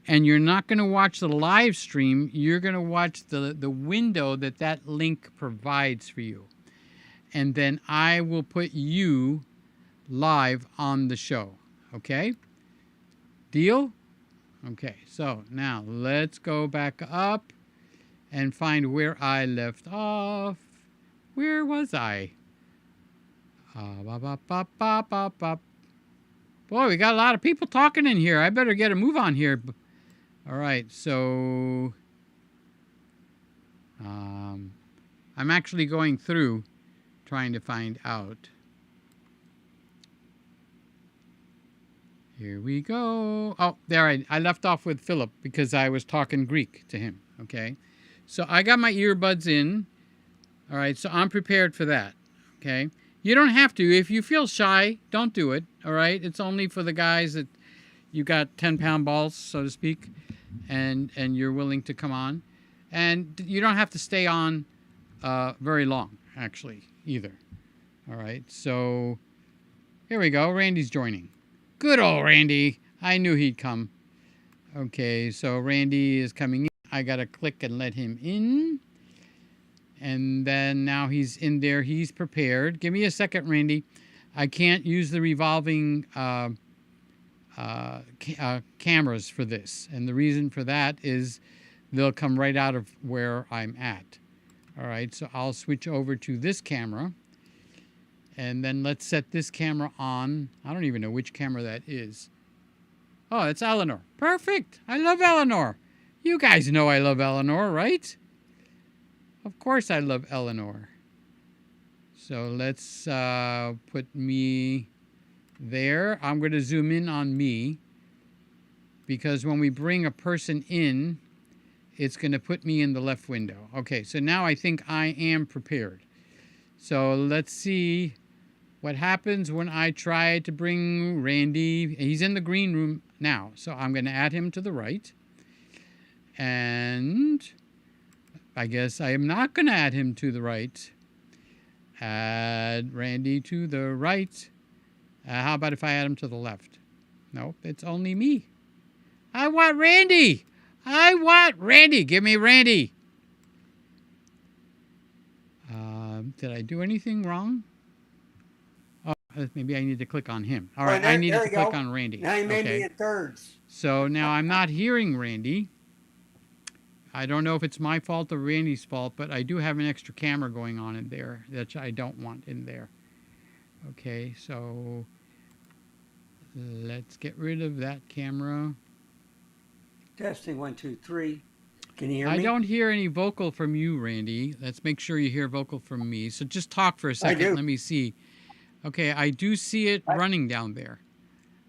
And you're not going to watch the live stream. You're going to watch the window that link provides for you. And then I will put you live on the show. Okay? Deal? Okay, so now let's go back up and find where I left off. Where was I? Boy, we got a lot of people talking in here. I better get a move on here. All right, so I'm actually going through trying to find out. Here we go. Oh, there, I left off with Philip because I was talking Greek to him, okay? So I got my earbuds in. All right, so I'm prepared for that, okay? You don't have to. If you feel shy, don't do it, all right? It's only for the guys that you got 10-pound balls, so to speak, and you're willing to come on. And you don't have to stay on very long, actually, either. All right, so here we go. Randy's joining. Good old Randy. I knew he'd come. Okay, so Randy is coming in. I got to click and let him in. And then now he's in there. He's prepared. Give me a second, Randy. I can't use the revolving cameras for this. And the reason for that is they'll come right out of where I'm at. All right, so I'll switch over to this camera. And then let's set this camera on. I don't even know which camera that is. Oh, it's Eleanor. Perfect. I love Eleanor. You guys know I love Eleanor, right? Of course I love Eleanor. So let's put me there. I'm going to zoom in on me because when we bring a person in, it's going to put me in the left window. Okay, so now I think I am prepared. So let's see what happens when I try to bring Randy. He's in the green room now, so I'm going to add him to the right. And I guess I am not going to add him to the right. Add Randy to the right. How about if I add him to the left? Nope, it's only me. I want Randy. I want Randy. Give me Randy. Did I do anything wrong? Oh, maybe I need to click on him. All right, I needed to click on Randy. Now you made me in thirds. So now I'm not hearing Randy. I don't know if it's my fault or Randy's fault, but I do have an extra camera going on in there that I don't want in there. Okay, so let's get rid of that camera. Testing 1, 2, 3. Can you hear me? I don't hear any vocal from you, Randy. Let's make sure you hear vocal from me. So just talk for a second. I do. Let me see. Okay, I do see it running down there.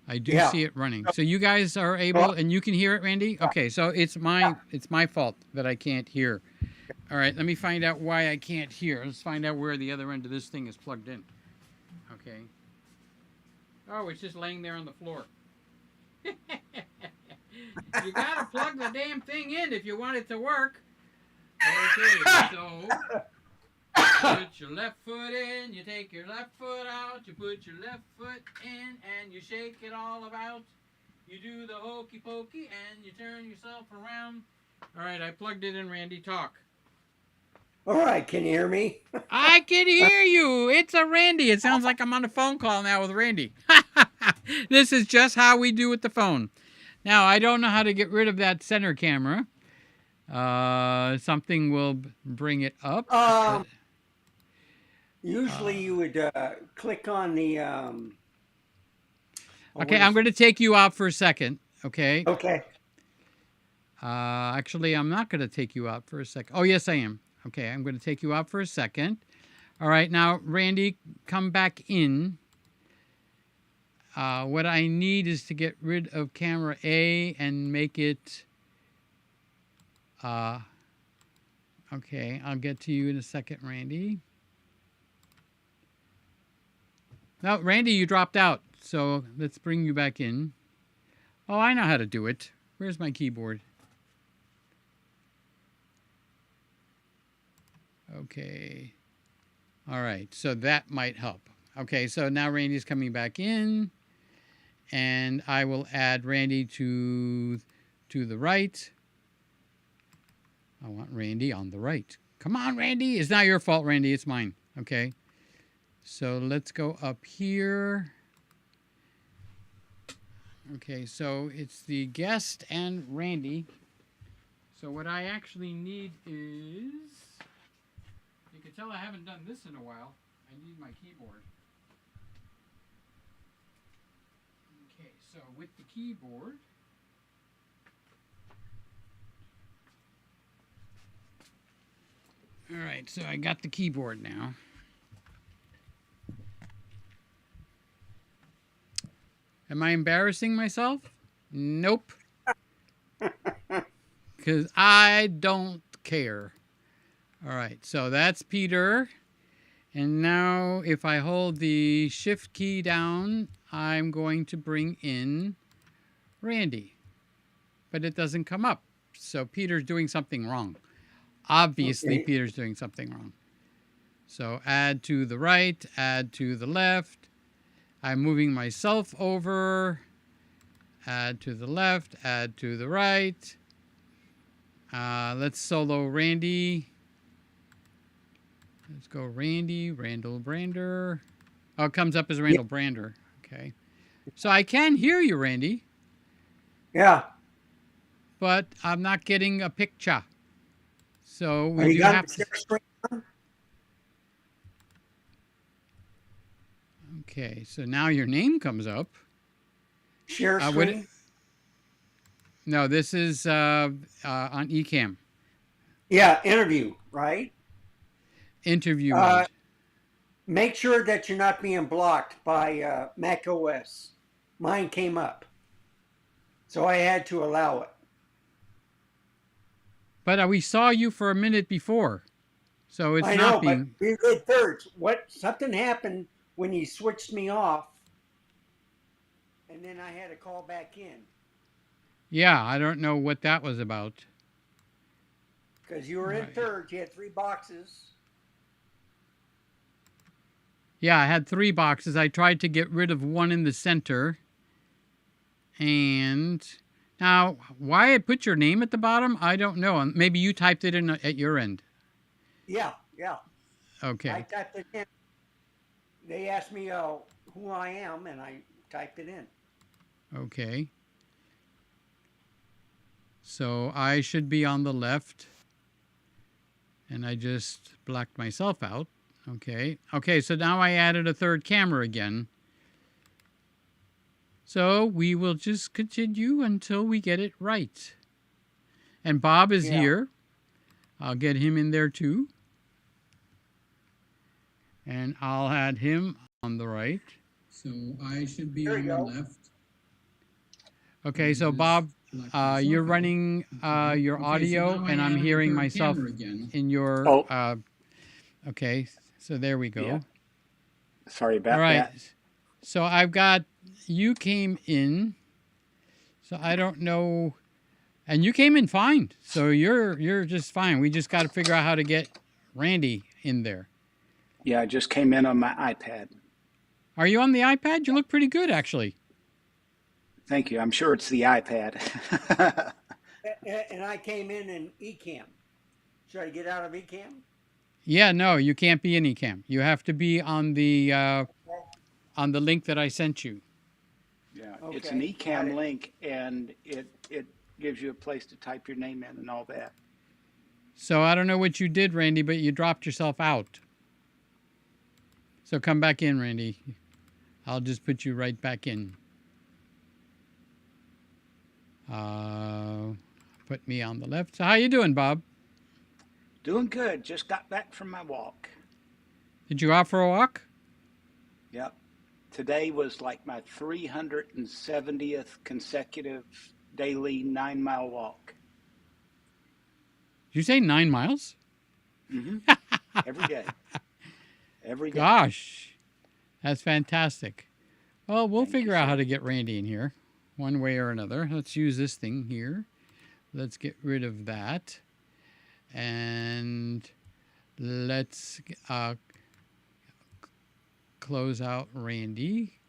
I do see it running. So you guys are able, and you can hear it, Randy? Okay, so it's my fault that I can't hear. All right, let me find out why I can't hear. Let's find out where the other end of this thing is plugged in. Okay. Oh, it's just laying there on the floor. You gotta plug the damn thing in if you want it to work. Okay, so put your left foot in, you take your left foot out, you put your left foot in, and you shake it all about. You do the hokey pokey, and you turn yourself around. All right, I plugged it in, Randy. Talk. All right, can you hear me? I can hear you. It's a Randy. It sounds like I'm on a phone call now with Randy. This is just how we do with the phone. Now, I don't know how to get rid of that center camera. Something will bring it up. Usually you would click on the... okay, I'm going to take you out for a second. Okay? Okay. Actually, I'm not going to take you out for a second. Oh, yes, I am. Okay, I'm going to take you out for a second. All right, now, Randy, come back in. What I need is to get rid of camera A and make it... okay, I'll get to you in a second, Randy. No, Randy, you dropped out, so let's bring you back in. Oh, I know how to do it. Where's my keyboard? Okay. All right, so that might help. Okay, so now Randy's coming back in. And I will add Randy to the right. I want Randy on the right. Come on, Randy. It's not your fault, Randy. It's mine. Okay. So let's go up here. Okay, so it's the guest and Randy. So what I actually need is, you can tell I haven't done this in a while. I need my keyboard. Okay, so with the keyboard, all right, so I got the keyboard now. Am I embarrassing myself? Nope. Because I don't care. All right, so that's Peter. And now if I hold the shift key down, I'm going to bring in Randy. But it doesn't come up. So Peter's doing something wrong. Obviously, Okay. Peter's doing something wrong. So add to the right, add to the left. I'm moving myself over. Add to the left, add to the right. Let's solo Randy. Let's go Randy, Randall Brander. Oh, it comes up as Randall Brander. Okay. So I can hear you, Randy, Yeah. but I'm not getting a picture. So Are we you do got have the to. share screen on? Okay, so now your name comes up. Share What? screen? No, this is on Ecamm. Yeah, interview, right? Interview Uh, mode. make sure that you're not being blocked by Mac OS. Mine came up, so I had to allow it. But we saw you for a minute before, so it's I not know, but being. we did thirds. Something happened when you switched me off, and then I had to call back in Yeah, I don't know what that was about. because you were All in right. thirds. You had 3 boxes. Yeah, I had 3 boxes. I tried to get rid of one in the center. And now, why I put your name at the bottom, I don't know. Maybe you typed it in at your end. Yeah, yeah. I Okay. typed it in. They asked me who I am, and I typed it in. Okay. So I should be on the left. And I just blacked myself out. Okay. Okay, so now I added a third camera again. So we will just continue until we get it right. And Bob is Yeah. here. I'll get him in there too. And I'll add him on the right. So I should be There you on the go. left. Okay, so Bob, you're running your audio, and I'm hearing myself in your. Oh, Okay, so there we go. yeah. Sorry All about right. that. So I've got you came in. So I don't know, and you came in fine. So you're just fine. We just got to figure out how to get Randy in there. Yeah, I just came in on my iPad. Are you on the iPad? You look pretty good, actually. Thank you. I'm sure it's the iPad. And I came in Ecamm. Should I get out of Ecamm? Yeah, no, you can't be in Ecamm. You have to be on the link that I sent you. Yeah, Okay, it's an got Ecamm it. link, and it gives you a place to type your name in and all that. So I don't know what you did, Randy, but you dropped yourself out. So come back in, Randy. I'll just put you right back in. Put me on the left. So how you doing, Bob? Doing good. Just got back from my walk. Did you go out for a walk? Yep. Today was like my 370th consecutive daily 9-mile walk. Did you say 9 miles? Mm-hmm. Every day. Every day. Gosh, that's fantastic. Well, we'll Thank you, figure out how sir. to get Randy in here one way or another. Let's use this thing here. Let's get rid of that. And let's close out Randy.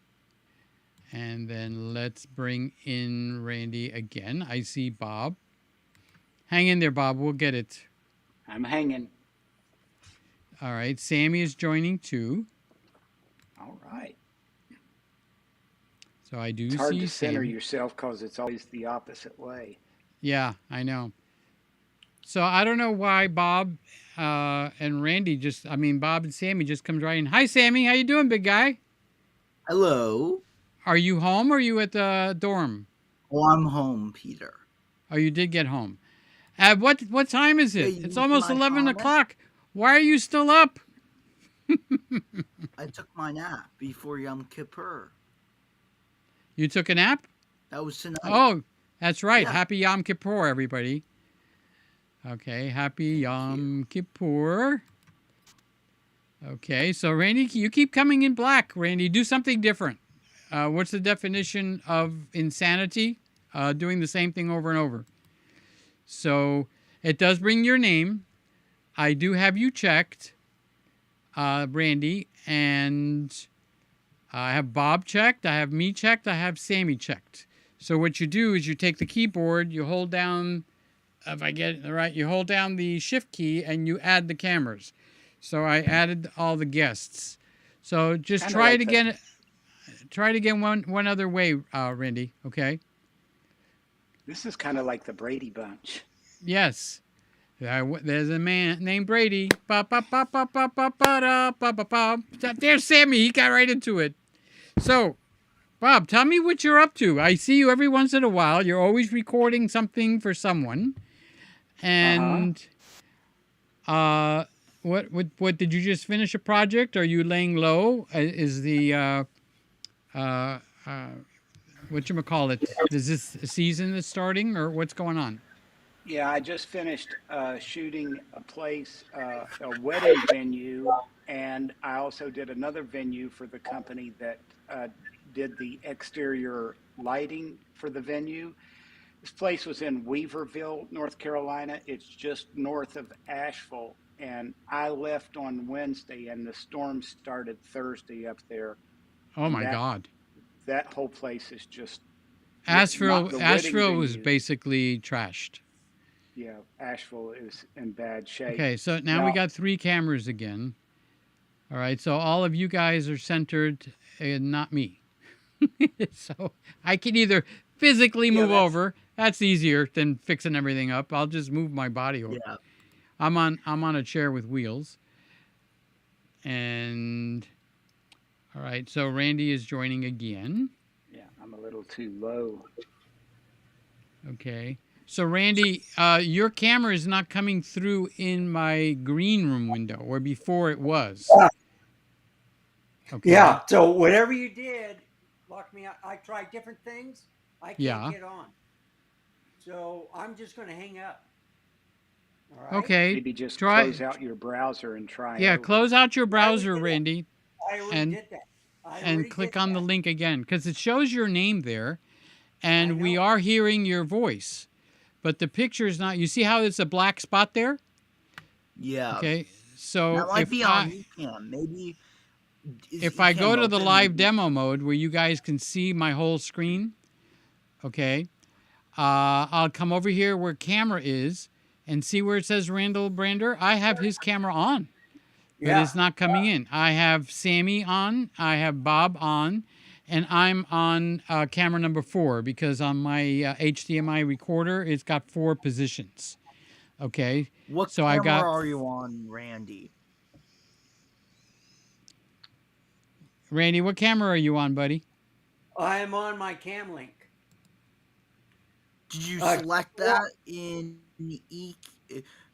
And then let's bring in Randy again. I see Bob. Hang in there, Bob. We'll get it. I'm hanging. All right. Sammy is joining too. All right. So I do It's hard see to center Sammy. yourself because it's always the opposite way. Yeah, I know. So I don't know why Bob and Randy Bob and Sammy just comes right in. Hi, Sammy. How you doing, big guy? Hello. Are you home or are you at the dorm? Oh, I'm home, Peter. Oh, you did get home. What time is Yeah, it? you It's need almost my 11 comment? o'clock. Why are you still up? I took my nap before Yom Kippur. You took a nap? That was tonight. Oh, that's right. Yeah. Happy Yom Kippur, everybody. Okay, happy Thank you. Yom Kippur. Okay, so Randy, you keep coming in black. Randy, do something different. What's the definition of insanity? Doing the same thing over and over. So it does bring your name. I do have you checked, Randy, and I have Bob checked. I have me checked. I have Sammy checked. So what you do is you take the keyboard, you hold down, if I get it right, you hold down the shift key and you add the cameras. So I added all the guests. So just Kinda try it like the again. Try it again one other way, Randy. Okay. This is kind of like the Brady Bunch. Yes. There's a man named Brady. Ba, ba, ba, ba, ba, ba, ba, da, ba, ba, ba. There's Sammy. He got right into it. So, Bob, tell me what you're up to. I see you every once in a while. You're always recording something for someone. Uh-huh. And what did you just finish a project? Are you laying low? Is the whatchamacallit? Is this a season that's starting or what's going on? Yeah, I just finished shooting a wedding venue, and I also did another venue for the company that did the exterior lighting for the venue. This place was in Weaverville, North Carolina. It's just north of Asheville, and I left on Wednesday, and the storm started Thursday up there, Oh and my God. that whole place is just not Asheville the wedding Asheville was venue. basically trashed. Yeah, Asheville is in bad shape. Okay, so now we Now, got 3 cameras again. All right, so all of you guys are centered and not me. So I can either physically Yeah, move over. That's easier than fixing everything up. I'll just move my body over. Yeah. I'm on a chair with wheels. And all right, so Randy is joining again. yeah, I'm a little too low. Okay. So Randy, your camera is not coming through in my green room window, where before it was. Okay. Yeah. So whatever you did, locked me out. I tried different things. I can't Yeah. get on. So I'm just going to hang up. All right. Okay. Maybe just Try. close out your browser and try Yeah. over. Close out your I already browser, did that. Randy, I already and did that. I and already click did on the that. link again because it shows your name there, I and we know. are hearing your voice, but the picture is not. You see how it's a black spot there? Yeah. Okay. So That might be on Ecamm. Maybe is if I go Ecamm to the open? live Maybe. demo mode where you guys can see my whole screen, okay, I'll come over here where camera is and see where it says Randall Brander. I have his camera on, but Yeah. it's not coming in. I have Sammy on, I have Bob on, and I'm on camera number 4 because on my HDMI recorder, it's got 4 positions. Okay, What so camera I got are you on, Randy? Randy. What camera are you on, buddy? I am on my cam link. Did you Uh, select that in E?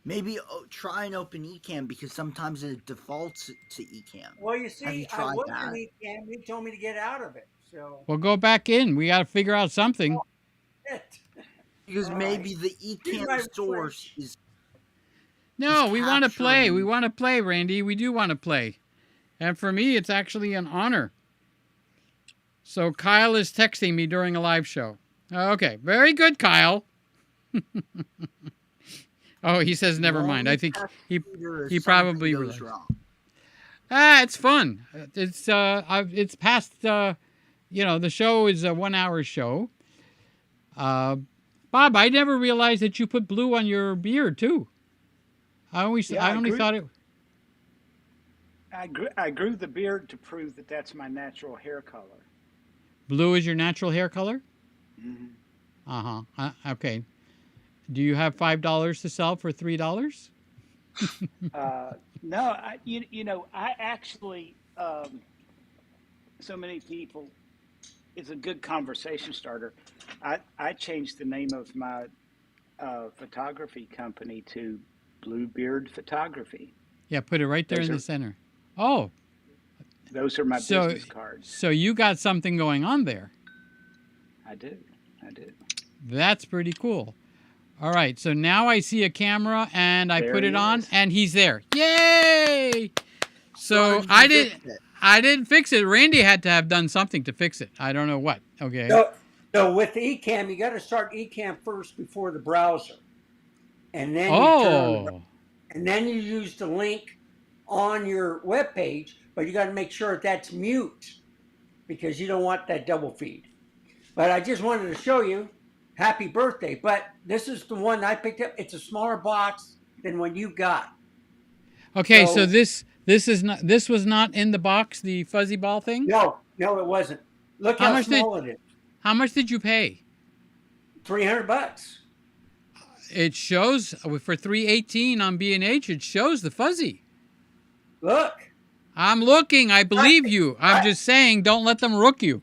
Maybe try and open Ecamm because sometimes it defaults to Ecamm. Well, you Have see, you I tried was that? in cam. He told me to get out of it. So Well, go back in. We got to figure out something. Because All maybe right. the Here's Ecamm my source switch. is No, we want to play. We capturing. want to play, Randy. We do want to play. And for me, it's actually an honor. So Kyle is texting me during a live show. Okay, very good, Kyle. Oh, he says never mind. I think he probably goes realized. wrong. It's fun. It's past. The show is a 1-hour show. Bob, I never realized that you put blue on your beard too. I Yeah, only thought it. I grew the beard to prove that that's my natural hair color. Blue is your natural hair color? Hmm. Okay. Do you have $5 to sell for $3? No, you know, I actually, so many people, it's a good conversation starter. I changed the name of my photography company to Bluebeard Photography. Yeah, put it right there Those in the are center. Oh, those are my so business cards. so you got something going on there. I do. I do. That's pretty cool. All right, so now I see a camera and I There put it he on is. and he's there. Yay! So how So did you fix it? I didn't fix it. Randy had to have done something to fix it. I don't know what. Okay. So, so with the Ecamm, you got to start Ecamm first before the browser, and then you turn on the, Oh. and then you use the link on your web page, but you got to make sure that's mute because you don't want that double feed. But I just wanted to show you, happy birthday. But this is the one I picked up. It's a smaller box than what you got. Okay, so So this was not in the box, the fuzzy ball thing? no, it wasn't. Look How how much did small it is. how much did you pay? $300. It shows for 318 on B&H, it shows the fuzzy. Look. I'm looking. I believe you. I'm just saying, don't let them rook you.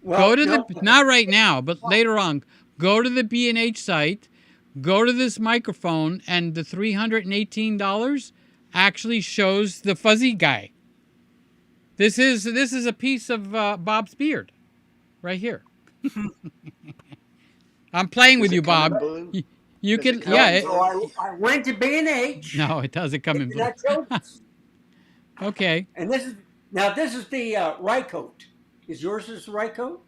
Well, Go to no. the not right now, but later on. Go to the B&H site. Go to this microphone, and the $318 actually shows the fuzzy guy. This is a piece of Bob's beard, right here. I'm playing with Does you, it come in Bob. blue? You Does it can, come yeah. in So I went to B&H, No, it doesn't come in and blue. I chose this. Okay. And this is the Rycoat. Is yours the Rycoat?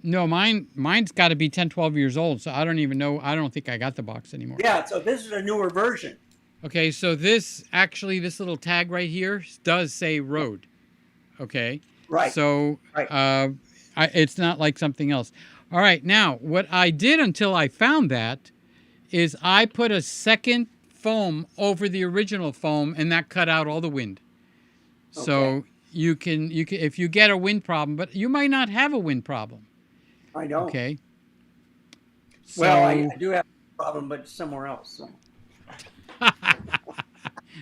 No, mine's got to be 10, 12 years old, so I don't even know. I don't think I got the box anymore. Yeah, so this is a newer version. Okay, so this little tag right here does say Rode. Okay. Right. So Right. it's not like something else. All right, now what I did until I found that is I put a second foam over the original foam, and that cut out all the wind. So Okay. you can if you get a wind problem, but you might not have a wind problem. I know. Okay. Well, So I do have a problem, but somewhere else. So.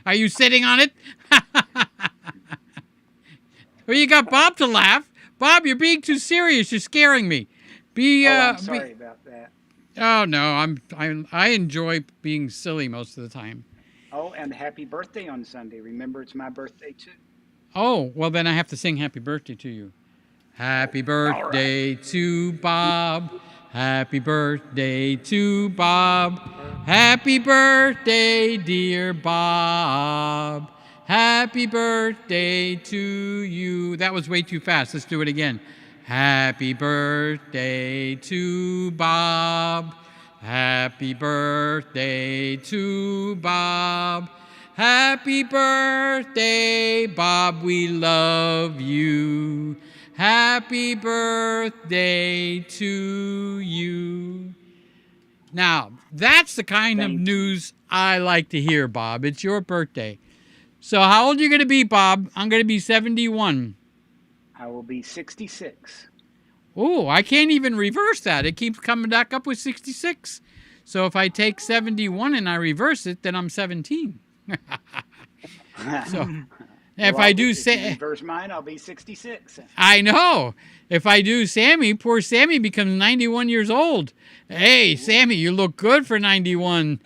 are you sitting on it? Well, you got Bob to laugh. Bob, you're being too serious. You're scaring me. I'm sorry about that. Oh no, I enjoy being silly most of the time. Oh, and happy birthday on Sunday. Remember, it's my birthday too. Oh, well then I have to sing happy birthday to you. Happy birthday to Bob. Happy birthday to Bob. Happy birthday, dear Bob. Happy birthday to you. That was way too fast. Let's do it again. Happy birthday to Bob. Happy birthday to Bob. Happy birthday, Bob. We love you. Happy birthday to you. Now, that's the kind of Thank you. news I like to hear, Bob. It's your birthday. So how old are you going to be, Bob? I'm going to be 71. I will be 66. Oh, I can't even reverse that. It keeps coming back up with 66. So if I take 71 and I reverse it, then I'm 17. So if I do if you say, reverse mine, I'll be 66. I know. If I do Sammy, poor Sammy becomes 91 years old. Hey, Sammy, you look good for 91.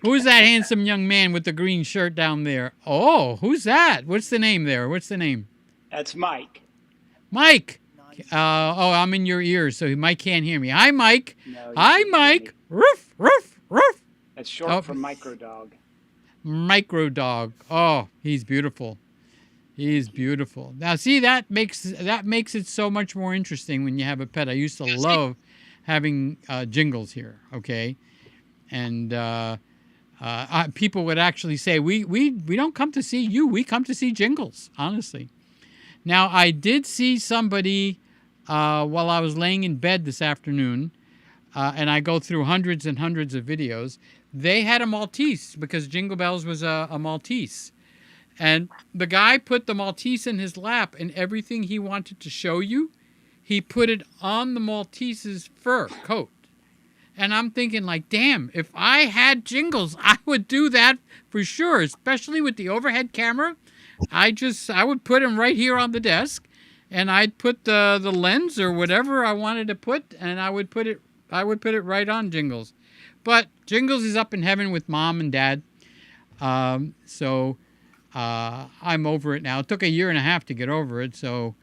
Who's that handsome young man with the green shirt down there? Oh, who's that? What's the name there? What's the name? That's Mike. Mike. Nice. Oh, I'm in your ears, so Mike can't hear me. Hi, Mike. No, you Hi, can't hear Mike. me. Roof, roof, roof. That's short Oh. for micro dog. Micro dog. Oh, he's beautiful. He's beautiful. Now, see, that makes it so much more interesting when you have a pet. I used to love having jingles here. Okay, and people would actually say, "We don't come to see you. We come to see jingles." Honestly. Now, I did see somebody while I was laying in bed this afternoon, and I go through hundreds and hundreds of videos. They had a Maltese because Jingle Bells was a Maltese. And the guy put the Maltese in his lap, and everything he wanted to show you, he put it on the Maltese's fur coat. And I'm thinking, like, damn, if I had jingles, I would do that for sure, especially with the overhead camera. I would put him right here on the desk, and I'd put the lens or whatever I wanted to put, and I would put it right on Jingles. But Jingles is up in heaven with Mom and Dad. So I'm over it now. It took a year and a half to get over it, so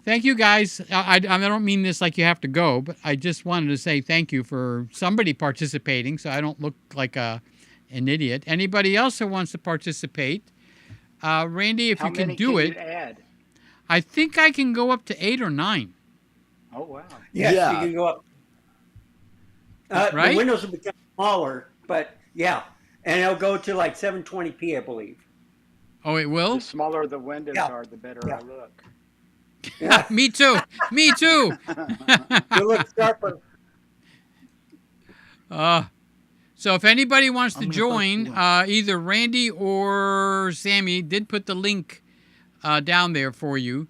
thank you, guys. I don't mean this like you have to go, but I just wanted to say thank you for somebody participating so I don't look like an idiot. Anybody else who wants to participate, Randy, if you can do it. How many can you add? I think I can go up to 8 or 9. Oh, wow. Yes, Yeah. you can go up. Right? The windows will become smaller, but yeah. And it'll go to like 720p, I believe. Oh, it will? The smaller the windows Yeah. are, the better Yeah. I look. Yeah. Me too. Me too. You look sharper. So if anybody wants to I'm gonna join, post either Randy or Sammy did put the link down there for you.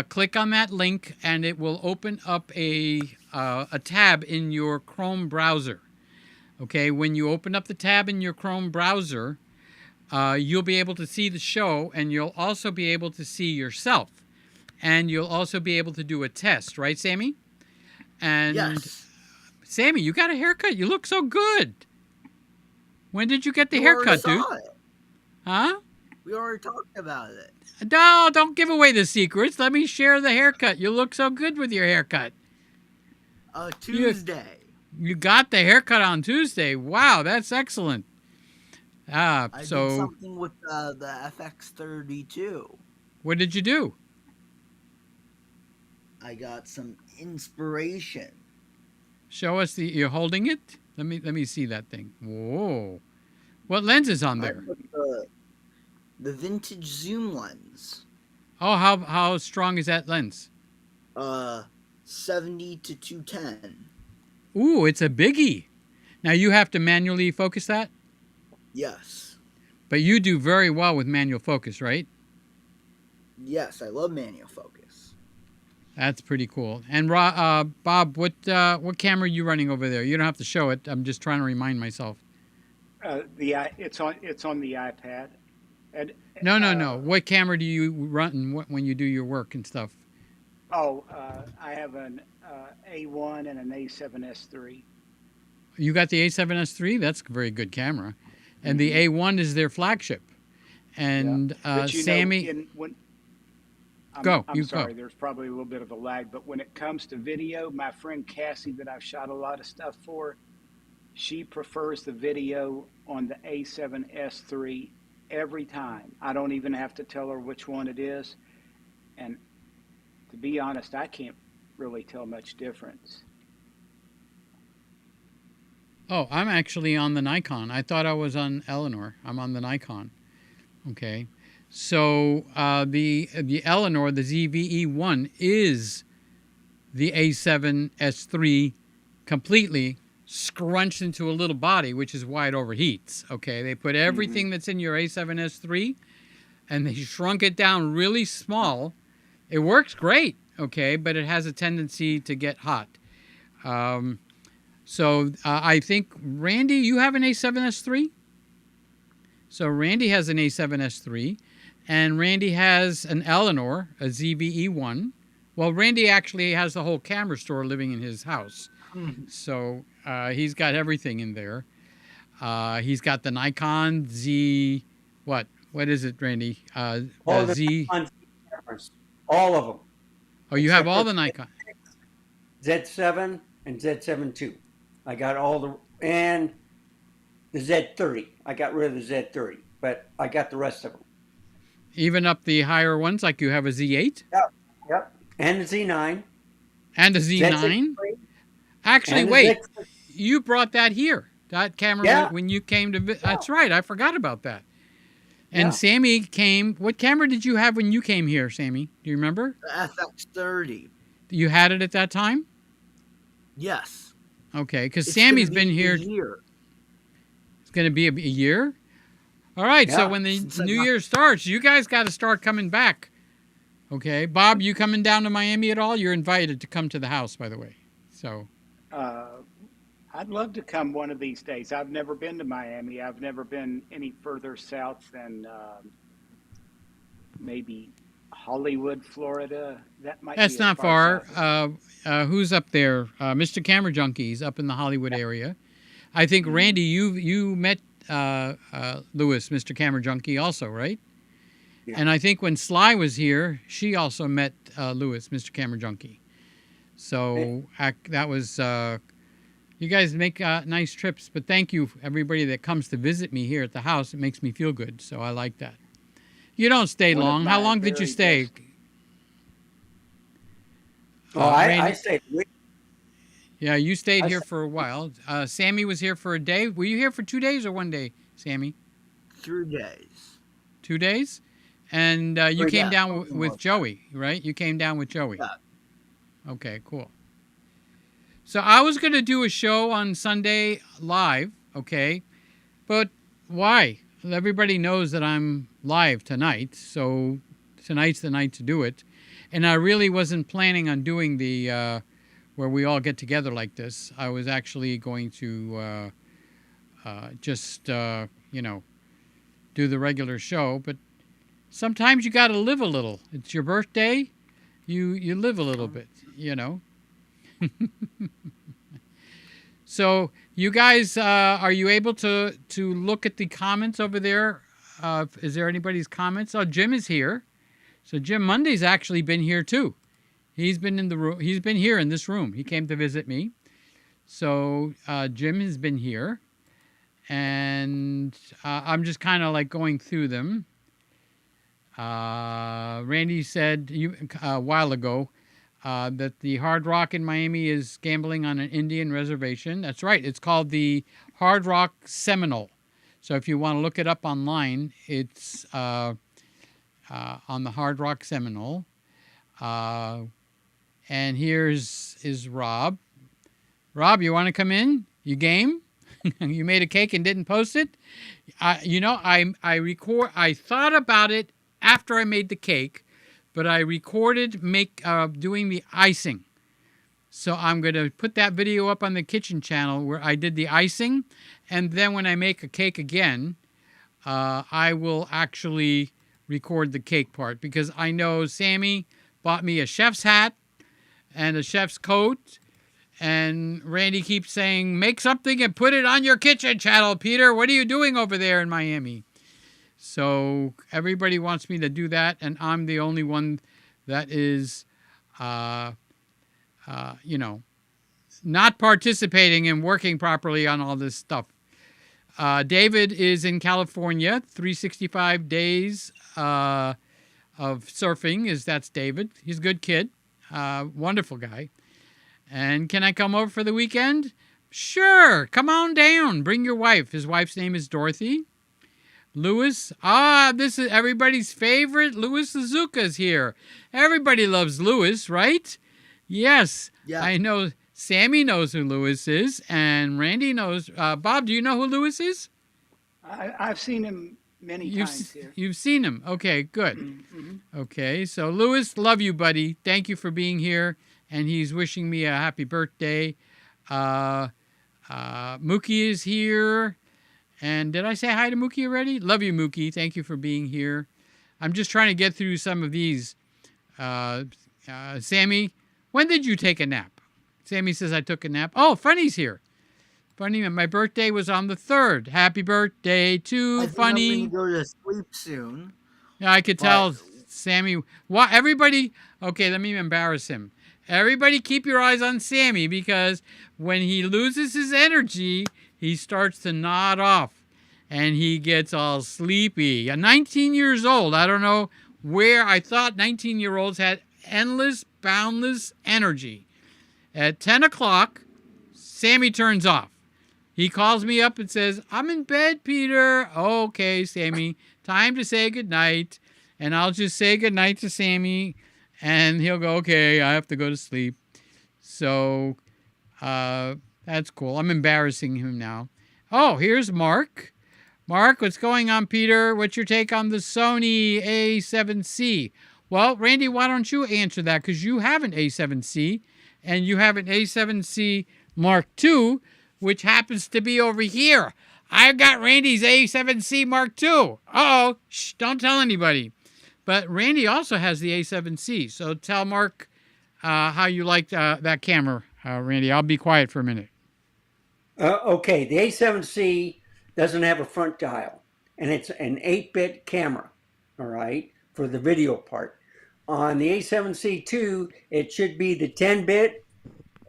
Click on that link, and it will open up a tab in your Chrome browser. Okay, when you open up the tab in your Chrome browser, you'll be able to see the show, and you'll also be able to see yourself. And you'll also be able to do a test, right, Sammy? And Yes. Sammy, you got a haircut. You look so good. When did you get the We haircut, already dude? saw it. Huh? We already talked about it. No, don't give away the secrets. Let me share the haircut. You look so good with your haircut. Tuesday. You got the haircut on Tuesday. Wow, that's excellent. I did So something with the FX32. what did you do? I got some inspiration. Show us you're holding it? Let me see that thing. Whoa. What lens is on I there? put the vintage zoom lens. Oh, how strong is that lens? 70 to 210. Ooh, it's a biggie. Now you have to manually focus that? Yes. But you do very well with manual focus, right? Yes, I love manual focus. That's pretty cool. And Bob, what camera are you running over there? You don't have to show it. I'm just trying to remind myself. It's on the iPad. And No. What camera do you run when you do your work and stuff? Oh, I have an A1 and an A7s III. You got the A7s III? That's a very good camera. And the A1 is their flagship. And But you Sammy... know, I'm sorry, there's probably a little bit of a lag, but when it comes to video, my friend Cassie that I've shot a lot of stuff for, she prefers the video on the A7s III every time. I don't even have to tell her which one it is. And to be honest, I can't really tell much difference. Oh, I'm actually on the Nikon. I thought I was on Eleanor. I'm on the Nikon. Okay. So the Eleanor, the ZVE1, is the A7s III completely scrunched into a little body, which is why it overheats. Okay, they put everything that's in your A7s III, and they shrunk it down really small. It works great, okay, but it has a tendency to get hot. So I think, Randy, you have an A7s III? So Randy has an A7s III. And Randy has an Eleanor, a ZVE1. Well, Randy actually has the whole camera store living in his house. So he's got everything in there. He's got the Nikon Z... What is it, Randy? All the Z... cameras. All of them. Oh, you have all the Nikon. Z7 and Z7 II. I got all the... And the Z30. I got rid of the Z30. But I got the rest of them. Even up the higher ones, like you have a Z8? Yep. And the Z9. And a Z9? Z6 Actually, and the wait. Z6. You brought that here. That camera, Yeah. when you came to... That's right. I forgot about that. And Yeah. Sammy came... What camera did you have when you came here, Sammy? Do you remember? The FX30. You had it at that time? Yes. Okay, because It's Sammy's gonna be been here. a year. It's going to be a year? All right, so Yeah, when the since I new got- year starts, you guys got to start coming back. Okay, Bob, you coming down to Miami at all? You're invited to come to the house, by the way. So, Uh, I'd love to come one of these days. I've never been to Miami. I've never been any further south than maybe Hollywood, Florida. That might be that's as not far far. south as I. Who's up there? Mr. Camera Junkie's up in the Hollywood area. I think Mhm. Randy, you met Lewis, Mr. Camera Junkie, also, right? Yeah. And I think when Sly was here, she also met Lewis, Mr. Camera Junkie. So that was. You guys make nice trips, but thank you everybody that comes to visit me here at the house. It makes me feel good, so I like that. You don't stay One of long. How my long did you very stay? best. Oh, I Randy? stayed. Yeah, you stayed I here stayed. for a while. Sammy was here for a day. Were you here for 2 days or one day, Sammy? 3 days. 2 days? And you Or came yeah, down something with like that. Joey, right? You came down with Joey. Yeah. Okay, cool. So I was going to do a show on Sunday live, okay? But why? Everybody knows that I'm live tonight, so tonight's the night to do it. And I really wasn't planning on doing the where we all get together like this. I was actually going to just do the regular show. But sometimes you got to live a little. It's your birthday. You live a little bit, you know. So you guys, are you able to look at the comments over there? Is there anybody's comments? Oh, Jim is here. So Jim Monday's actually been here too. He's been in the room. He's been here in this room. He came to visit me. So Jim has been here, and I'm just kind of like going through them. Randy said a while ago that the Hard Rock in Miami is gambling on an Indian reservation. That's right. It's called the Hard Rock Seminole. So if you want to look it up online, it's on the Hard Rock Seminole. And here's is Rob. Rob, you want to come in? You game? You made a cake and didn't post it? I thought about it after I made the cake, but I recorded doing the icing. So I'm going to put that video up on the kitchen channel where I did the icing. And then when I make a cake again, I will actually record the cake part, because I know Sammy bought me a chef's hat and a chef's coat. And Randy keeps saying, make something and put it on your kitchen channel, Peter. What are you doing over there in Miami? So everybody wants me to do that, and I'm the only one that is, not participating and working properly on all this stuff. David is in California, 365 days of surfing. That's David. He's a good kid, wonderful guy. And can I come over for the weekend? Sure, come on down. Bring your wife. His wife's name is Dorothy. Louis, this is everybody's favorite. Louis Suzuka's here. Everybody loves Louis, right? Yes, Yeah. I know. Sammy knows who Louis is, and Randy knows. Bob, do you know who Louis is? I've seen him many times here. You've seen him. Okay, good. Mm-hmm. Okay, so Louis, love you, buddy. Thank you for being here, and he's wishing me a happy birthday. Mookie is here. And did I say hi to Mookie already? Love you, Mookie. Thank you for being here. I'm just trying to get through some of these. Sammy, when did you take a nap? Sammy says I took a nap. Oh, Funny's here. Funny, my birthday was on the 3rd. Happy birthday to I think Funny. I'm going to go to sleep soon. Yeah, I could tell Sammy. Everybody, okay, let me embarrass him. Everybody keep your eyes on Sammy, because when he loses his energy, he starts to nod off and he gets all sleepy. At 19 years old, I don't know where I thought 19-year-olds had endless, boundless energy. At 10 o'clock, Sammy turns off. He calls me up and says, I'm in bed, Peter. Okay, Sammy, time to say goodnight. And I'll just say goodnight to Sammy, and he'll go, okay, I have to go to sleep. So that's cool. I'm embarrassing him now. Oh, here's Mark. Mark, what's going on, Peter? What's your take on the Sony A7c? Well, Randy, why don't you answer that? Because you have an A7C, and you have an A7C Mark II, which happens to be over here. I've got Randy's A7C Mark II. Uh-oh. Shh, don't tell anybody. But Randy also has the A7C. So tell Mark how you like that camera, Randy. I'll be quiet for a minute. Okay, the A7C doesn't have a front dial, and it's an 8-bit camera, all right, for the video part. On the A7C II, it should be the 10-bit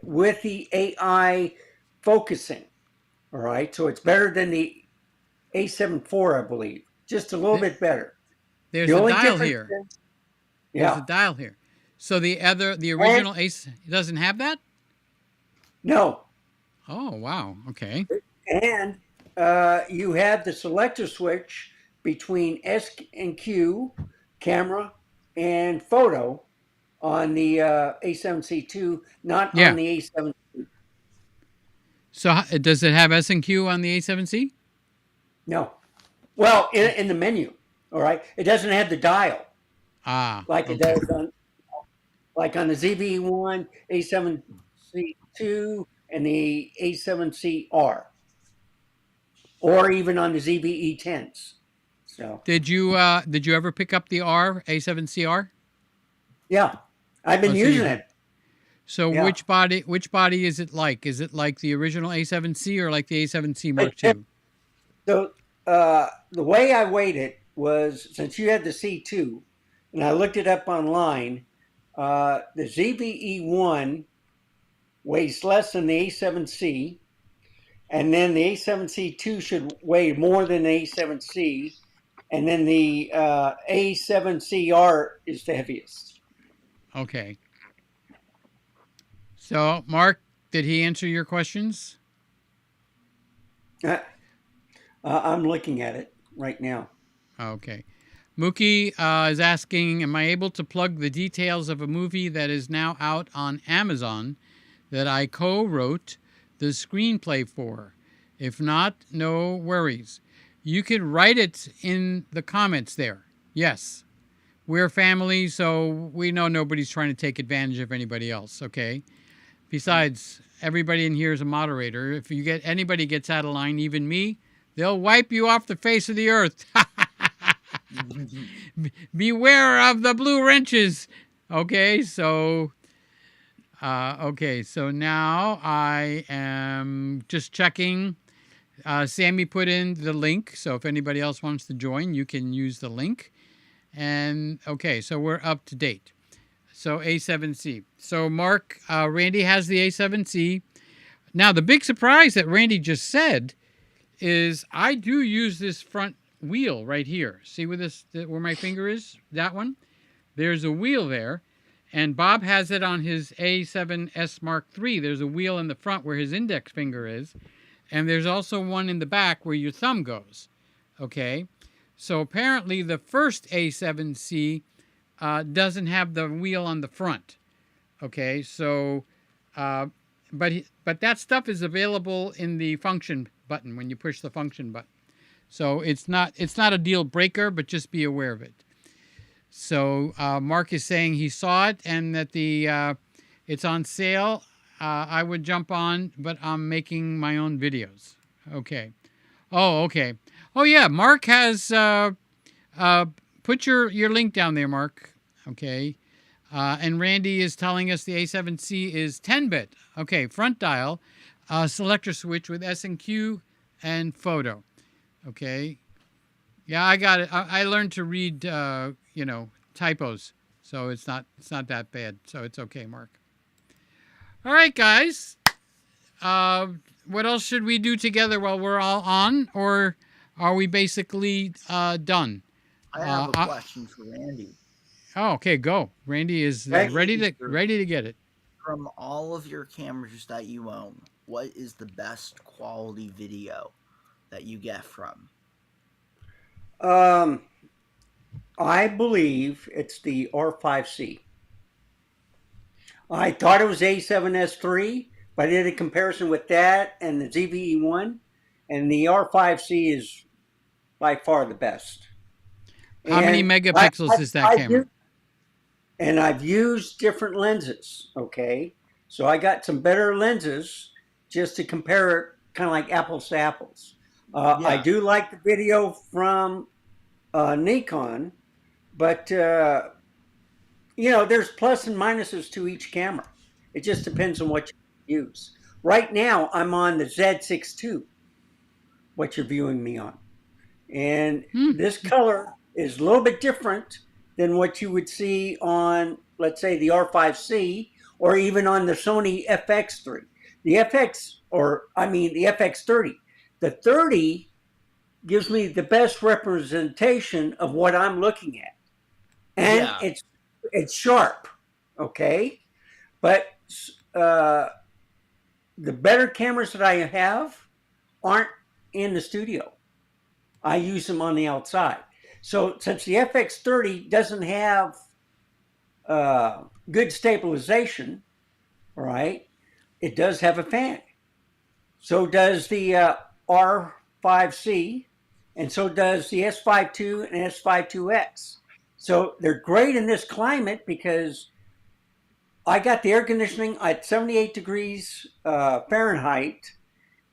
with the AI focusing, all right? So it's better than the A7 IV, I believe, just a little bit better. There's The a only dial difference here. is, There's a yeah, dial here. So the and original Ace doesn't have that? no, Oh, wow. Okay. and you have the selector switch between S and Q, camera and photo on the A7C II, not on Yeah. the A7. So does it have S&Q on the A7C? No. Well, in the menu, all right. It doesn't have the dial Ah, like it okay. does on the ZV1, A7C II, and the A7CR, or even on the ZVE10s. So Did you ever pick up the A7CR? yeah, I've Oh, been so you using did. it. So Yeah. which body is it like? Is it like the original A7C or like the A7C Mark It, II? So the way I weighed it was, since you had the C2, and I looked it up online, the ZVE1 weighs less than the A7C, and then the A7C2 should weigh more than the A7C, and then the A7CR is the heaviest. Okay. So, Mark, did he answer your questions? Uh, I'm looking at it right now. Okay. Mookie is asking, am I able to plug the details of a movie that is now out on Amazon that I co-wrote the screenplay for? If not, no worries. You could write it in the comments there. Yes. We're family, so we know nobody's trying to take advantage of anybody else, okay? Besides, everybody in here is a moderator. If anybody gets out of line, even me, they'll wipe you off the face of the earth. Beware of the blue wrenches. Okay, so now I am just checking. Sammy put in the link, so if anybody else wants to join, you can use the link. And okay, so we're up to date. So A7C. So Mark, Randy has the A7C. Now the big surprise that Randy just said is I do use this front wheel right here. See where my finger is? That one? There's a wheel there. And Bob has it on his A7S Mark III. There's a wheel in the front where his index finger is. And there's also one in the back where your thumb goes. Okay? So apparently the first A7C doesn't have the wheel on the front. Okay? So, but that stuff is available in the function button when you push the function button. So it's not a deal breaker, but just be aware of it. So Mark is saying he saw it and that it's on sale. I would jump on, but I'm making my own videos. Okay. Oh, okay. Oh yeah, Mark has put your link down there, Mark. Okay. And Randy is telling us the A7C is 10-bit. Okay, front dial, selector switch with S&Q and photo. Okay. Yeah, I got it. I learned to read, typos, so it's not that bad. So it's okay, Mark. All right, guys. What else should we do together while we're all on, or are we basically done? I have a question for Randy. Oh, okay, go. Randy is ready to get it. From all of your cameras that you own, what is the best quality video that you get from? I believe it's the R5C. I thought it was A7S III, but I did a comparison with that and the ZVE1, and the R5C is by far the best. How many And megapixels is that camera? and I've used different lenses. Okay, so I got some better lenses just to compare it, kind of like apples to apples. I Yeah. do like the video from Nikon, but there's plus and minuses to each camera. It just depends on what you use. Right now, I'm on the Z6 II, what you're viewing me on. And Hmm. this color is a little bit different than what you would see on, let's say, the R5C or even on the Sony FX3. The the FX30. The 30 gives me the best representation of what I'm looking at. And Yeah. it's sharp, okay? But uh, the better cameras that I have aren't in the studio. I use them on the outside. So since the FX30 doesn't have good stabilization, right? It does have a fan. So does the R5C, and so does the S5 II and S5 IIX. So they're great in this climate because I got the air conditioning at 78 degrees Fahrenheit,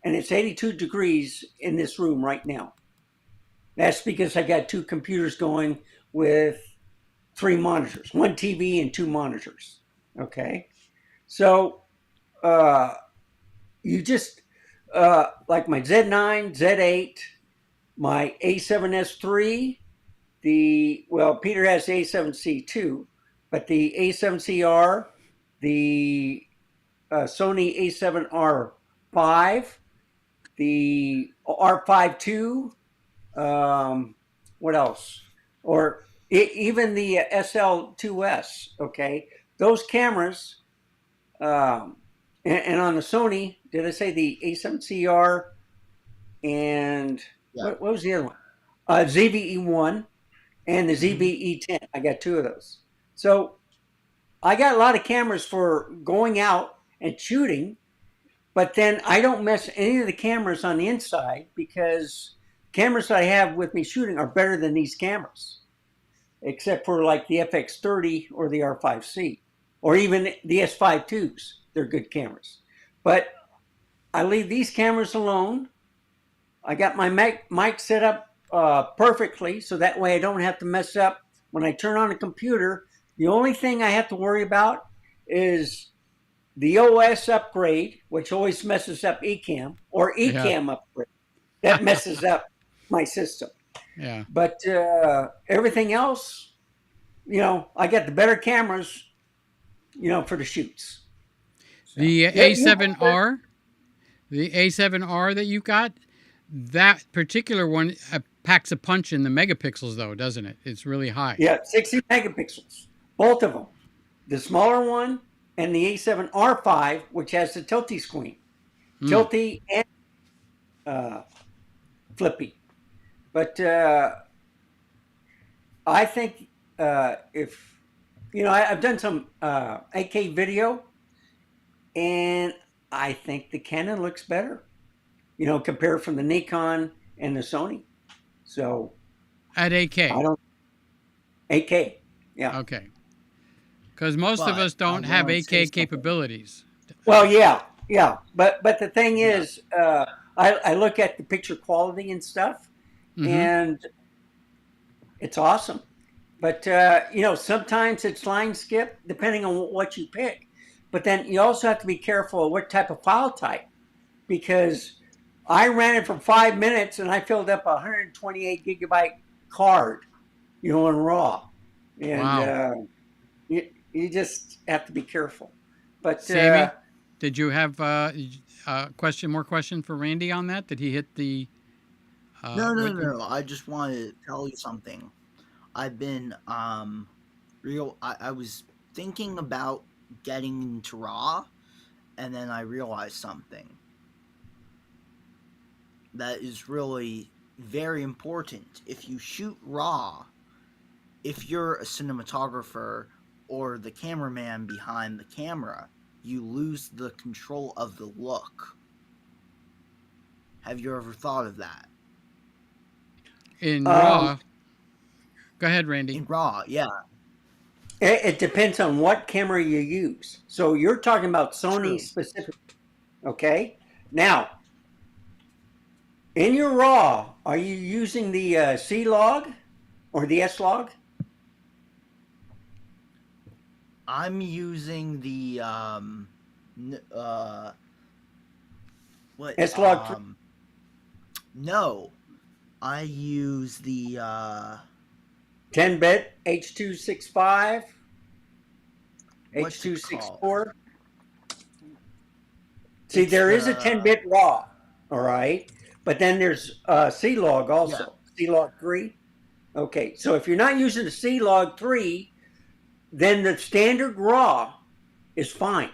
and it's 82 degrees in this room right now. That's because I got two computers going with three monitors, one TV and two monitors. Okay. So uh, you just, like my Z9, Z8, my A7S III, Peter has the A7C II, but the A7CR, the Sony A7R5, the R5 II, what else? Or even the SL2S. Okay, those cameras, and on the Sony, did I say the A7CR and Yeah. what was the other one? ZVE1 and the Hmm. ZVE10. I got two of those. So I got a lot of cameras for going out and shooting, but then I don't mess any of the cameras on the inside because cameras that I have with me shooting are better than these cameras, except for like the FX30 or the R5C, or even the S5 IIs. They're good cameras. But I leave these cameras alone. I got my mic set up perfectly, so that way I don't have to mess up when I turn on a computer. The only thing I have to worry about is the OS upgrade, which always messes up Ecamm, or Yeah. Ecamm upgrade. That messes up my system. Yeah. But everything else, I got the better cameras, for the shoots. So The yeah, A7R, the A7R that you got, that particular one packs a punch in the megapixels, though, doesn't it? It's really high. yeah, 60 megapixels, both of them. The smaller one and the A7R5, which has the tilty screen, Hmm. tilty and uh, flippy. But I think if I've done some 8K video, and I think the Canon looks better. Compared from the Nikon and the Sony. So At I 8K. don't 8K. Yeah. Okay. Because most of But us I don't have want to say 8K something. capabilities. Well, yeah, yeah. But the thing Yeah. is, I look at the picture quality and stuff, Mm-hmm. and it's awesome. But sometimes it's line skip depending on what you pick. But then you also have to be careful of what type of file type, because I ran it for 5 minutes and I filled up a 128 gigabyte card, in RAW, and Wow. you just have to be careful. But Sammy, did you have more question for Randy on that? Did he hit the No, no, what you? no. I just wanted to tell you something. I've been I was thinking about getting into raw, and then I realized something that is really very important. If you shoot raw, if you're a cinematographer or the cameraman behind the camera, you lose the control of the look. Have you ever thought of that? In um, RAW? Go ahead, Randy. In raw, yeah. It depends on what camera you use. So you're talking about Sony True. specific, okay? Now, in your RAW, are you using the C log or the S log? I'm using the what S log 3, no, I use the 10-bit H.265, what's it called? H.264. See, It's there is a the 10-bit RAW, all right? But then there's C log yeah, also, C log 3. Okay, so if you're not using the C log 3, then the standard RAW is fine,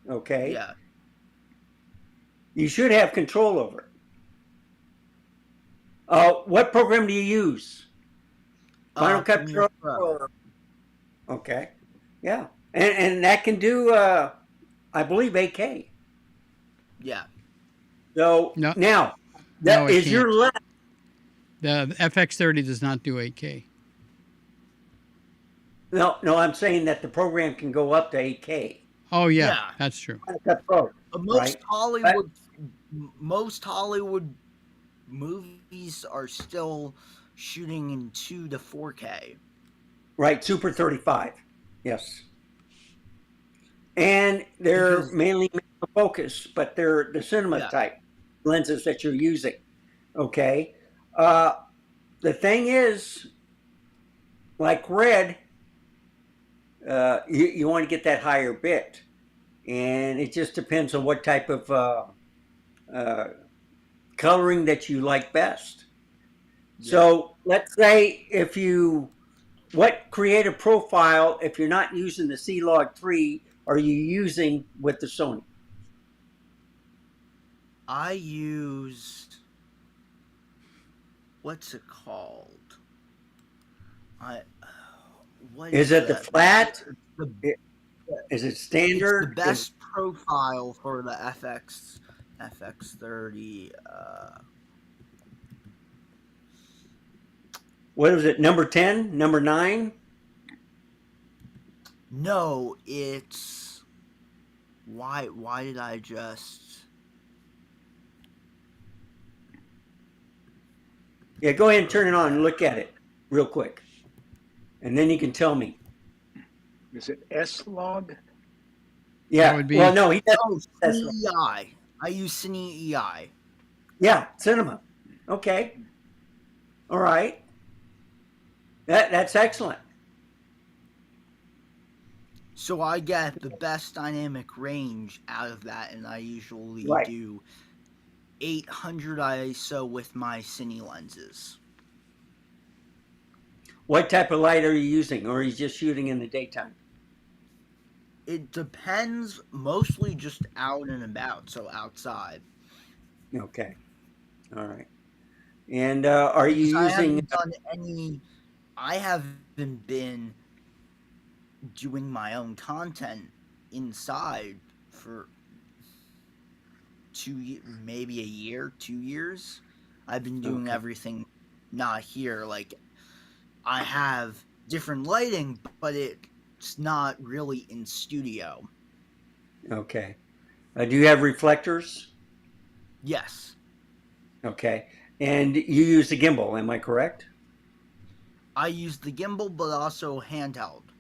okay? yeah. You should have control over it. What program do you use? Final Cut Premiere Pro? Pro. Okay, yeah. And that can do, I believe, 8K. Yeah. So No, now, no, that it is your can't. left. The FX30 does not do 8K. No, no, I'm saying that the program can go up to 8K. Oh yeah, Yeah. that's true. Final Cut Pro, Most right? But, Hollywood movies are still shooting in 2 to 4K. right, Super 35. Yes. And they're Because mainly focus, but they're the cinema yeah, type lenses that you're using. Okay. Uh, the thing is, like red, you want to get that higher bit, and it just depends on what type of uh, coloring that you like best. yeah. So let's say if you what creative profile, if you're not using the C Log 3, are you using with the Sony? I used what's it called? I what Is is it the that? flat? The Is it It's the standard? Is best profile for the FX30. what is it? Number 10? Number 9? No, it's why did I just Yeah, go ahead and turn it on and forget? look at it real quick. And then you can tell me. Is it S log? That Yeah. would Well, be no, he does. Oh, That's right. Cine EI. I use Cine EI. Yeah, cinema. Okay. All right. That's excellent. So I get the best dynamic range out of that, and I usually Right. do 800 ISO with my Cine lenses. What type of light are you using, or are you just shooting in the daytime? It depends, mostly just out and about, so outside. Okay. All right. And are you Because using? I haven't been doing my own content inside for maybe a year, 2 years. I've been doing Okay. everything not here. Like, I have different lighting, but it's not really in studio. Okay. Do you have reflectors? Yes, Okay. And you use the gimbal, am I correct? I use the gimbal, but also handheld.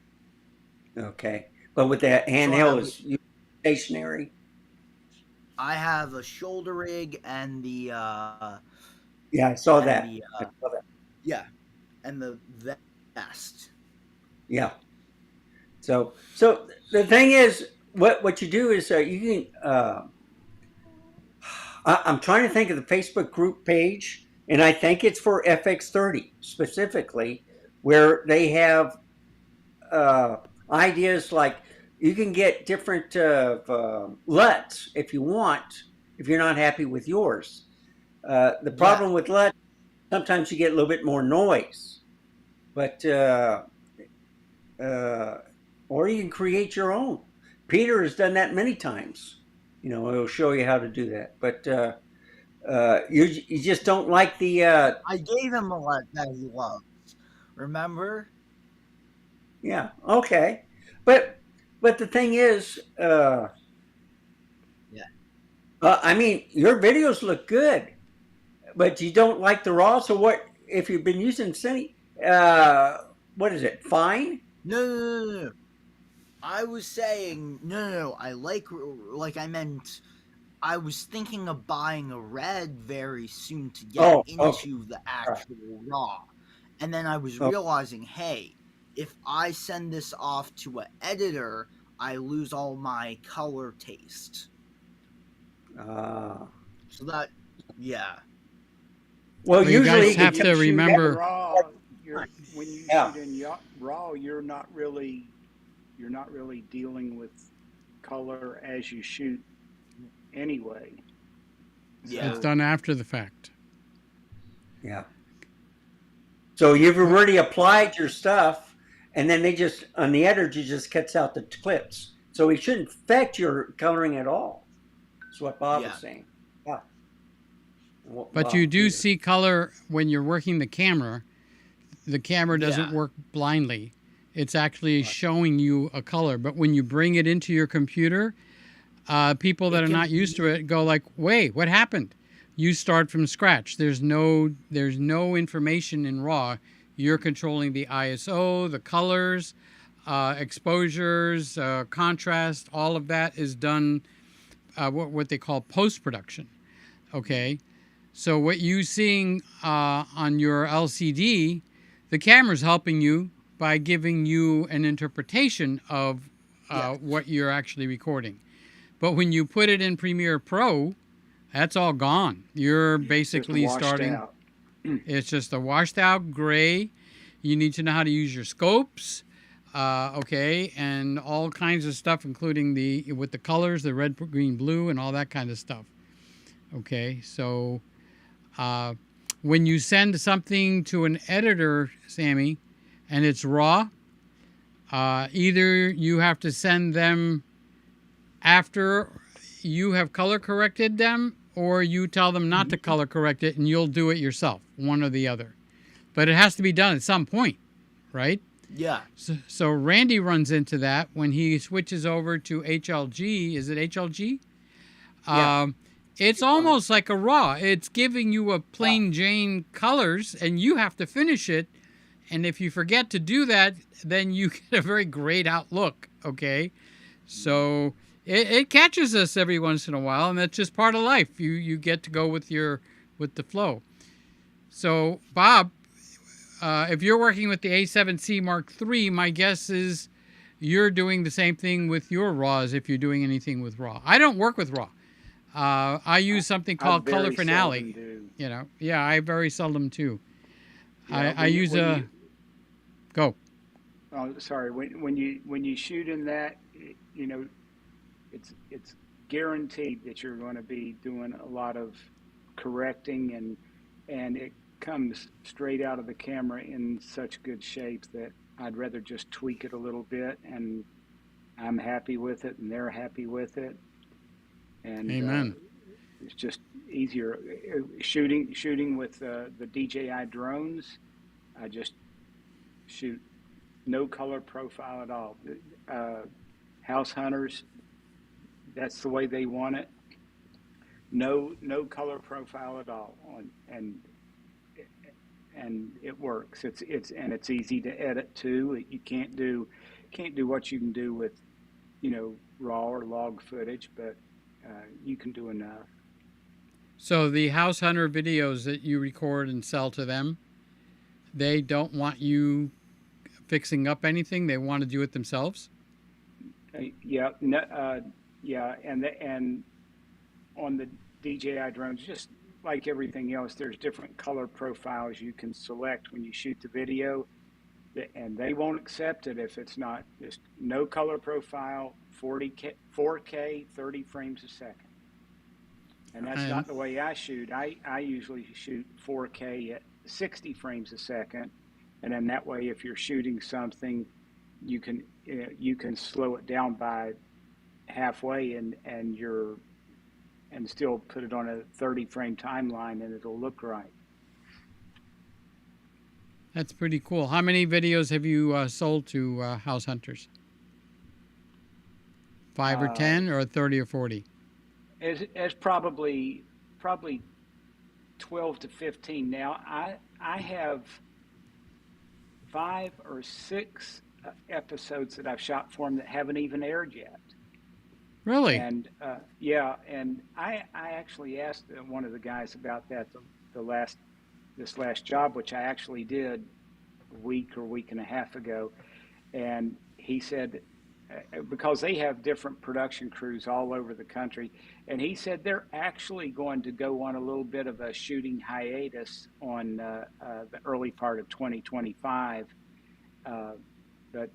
Okay. But with the So handheld, is stationary. I have a shoulder rig and the Yeah, I saw and that. the I saw that. yeah, and the vest. Yeah. So the thing is, what you do is you can. I'm trying to think of the Facebook group page, and I think it's for FX30 specifically, where they have uh, ideas like you can get different LUTs if you want, if you're not happy with yours. The Yeah, problem with LUT, sometimes you get a little bit more noise, but uh, or you can create your own. Peter has done that many times. You know, he'll show you how to do that. But you just don't like the I gave him a lot that he loves. Remember? Yeah. Okay. But the thing is, Yeah. I mean, your videos look good, but you don't like the raw. So what? If you've been using Cine, what is it? Fine. No, no, no, no, no. I was saying no, no, no. Like I meant. I was thinking of buying a red very soon to get Oh, okay. into the All right. actual raw, and then I was Oh, realizing, hey, if I send this off to an editor, I lose all my color taste. uh, So that, yeah, well, Well, you usually guys you can have When tell. you to shoot in remember. RAW, when you Yeah. shoot in RAW, you're not really dealing with color as you shoot anyway. It's yeah, So done after the fact. Yeah. So you've What? already applied your stuff, and then they just on the editor just cuts out the clips. So it shouldn't affect your coloring at all. That's what Bob was yeah, saying. Yeah. But you Wow, do Peter. see color when you're working the camera. The camera doesn't yeah, work blindly. It's actually Right. showing you a color. But when you bring it into your computer, people that it are can not used to it go like, "Wait, what happened?" You start from scratch. There's no information in RAW. You're controlling the ISO, the colors, exposures, contrast. All of that is done what they call post production. Okay, so what you seeing on your LCD, the camera's helping you by giving you an interpretation of yes, what you're actually recording. But when you put it in Premiere Pro, that's all gone. You're it's just basically washed starting. out. It's just a washed out gray. You need to know how to use your scopes, okay, and all kinds of stuff, including the with the colors, the red, green, blue, and all that kind of stuff. Okay, so uh, when you send something to an editor, Sammy, and it's raw, either you have to send them after you have color corrected them, or you tell them not to color correct it and you'll do it yourself, one or the other. But it has to be done at some point, right? yeah, So Randy runs into that when he switches over to HLG. Is it HLG? Yeah. Um, it's Fine. almost like a raw. It's giving you a Yeah. plain Jane colors, and you have to finish it. And if you forget to do that, then you get a very grayed out look. Okay, so it catches us every once in a while, and that's just part of life. You get to go with the flow. So Bob, if you're working with the A7C Mark III, my guess is you're doing the same thing with your RAWs if you're doing anything with RAW. I don't work with RAW. I I, use something I called Color very seldom Finale. do. Yeah, I very seldom too. Yeah, I use a go. oh, sorry, when you shoot in that, you know, it's guaranteed that you're going to be doing a lot of correcting, and it comes straight out of the camera in such good shape that I'd rather just tweak it a little bit, and I'm happy with it and they're happy with it, and Amen. it's just easier shooting with the DJI drones. I just shoot no color profile at all. uh, House hunters, that's the way they want it. No color profile at all on, and it works. It's easy to edit too. You can't do what you can do with, raw or log footage, but you can do enough. So the house hunter videos that you record and sell to them, they don't want you fixing up anything. They want to do it themselves. Yeah, no, yeah, and on the DJI drones, just like everything else, there's different color profiles you can select when you shoot the video, and they won't accept it if it's not just no color profile, 40K, 4K, 30 frames a second. And that's And not the way I shoot. I usually shoot 4K at 60 frames a second, and then that way, if you're shooting something, you can slow it down by halfway, and still put it on a 30 frame timeline, and it'll look right. That's pretty cool. How many videos have you sold to house hunters? 5 or 10 or 30 or 40? It's probably 12 to 15 now. I have 5 or 6 episodes that I've shot for them that haven't even aired yet. Really? And yeah, and I actually asked one of the guys about that this last job, which I actually did a week or week and a half ago, and he said because they have different production crews all over the country, and he said they're actually going to go on a little bit of a shooting hiatus on the early part of 2025, but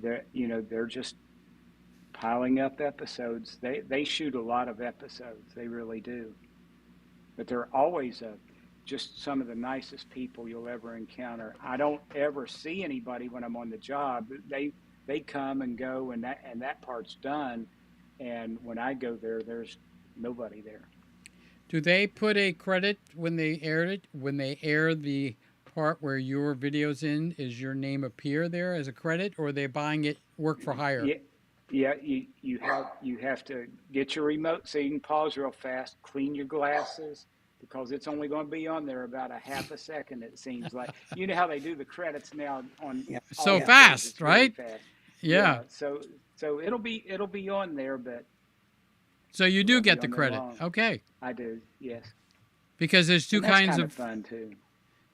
they're just piling up episodes. They shoot a lot of episodes. They really do. But they're always just some of the nicest people you'll ever encounter. I don't ever see anybody when I'm on the job. They come and go, and that part's done. And when I go there, there's nobody there. Do they put a credit when they aired it? When they air the part where your video's in, is your name appear there as a credit, or are they buying it work for hire? Yeah. You have to get your remote so you can pause real fast, clean your glasses, because it's only going to be on there about a half a second. It seems like you know how they do the credits now on So all fast, it's really right? fast. Yeah. So it'll be on there, but so you it do won't get be the on there credit. long. Okay. I do, yes. Because there's two And that's kinds kind of fun too.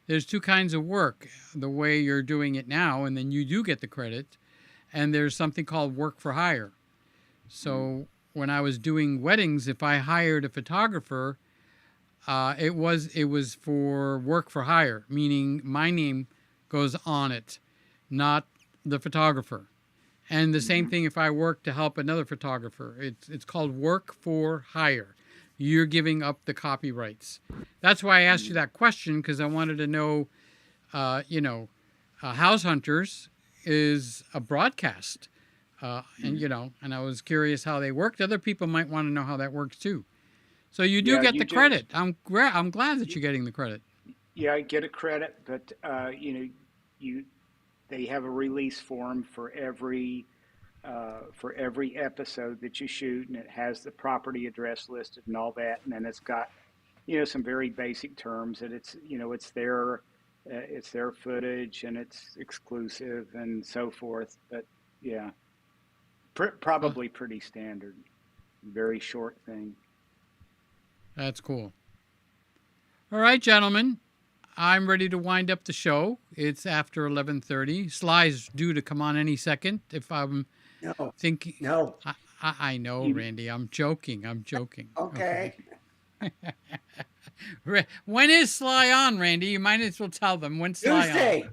there's two kinds of work. The way you're doing it now, and then you do get the credit, and there's something called work for hire. So when I was doing weddings, if I hired a photographer, it was for work for hire, meaning my name goes on it, not the photographer. And the same thing if I work to help another photographer. It's called work for hire. You're giving up the copyrights. That's why I asked you that question, because I wanted to know, House Hunters is a broadcast. And I was curious how they worked. Other people might want to know how that works too. So you do get the credit. I'm glad that you're getting the credit. Yeah, I get a credit, but they have a release form for every episode that you shoot, and it has the property address listed and all that, and then it's got some very basic terms that it's their footage and it's exclusive and so forth. But yeah, probably pretty standard, very short thing. That's cool. All right, gentlemen. I'm ready to wind up the show. It's after 11:30. Sly's due to come on any second. If I'm thinking, No. I know, Randy. I'm joking. Okay. When is Sly on, Randy? You might as well tell them when Sly Tuesday. on.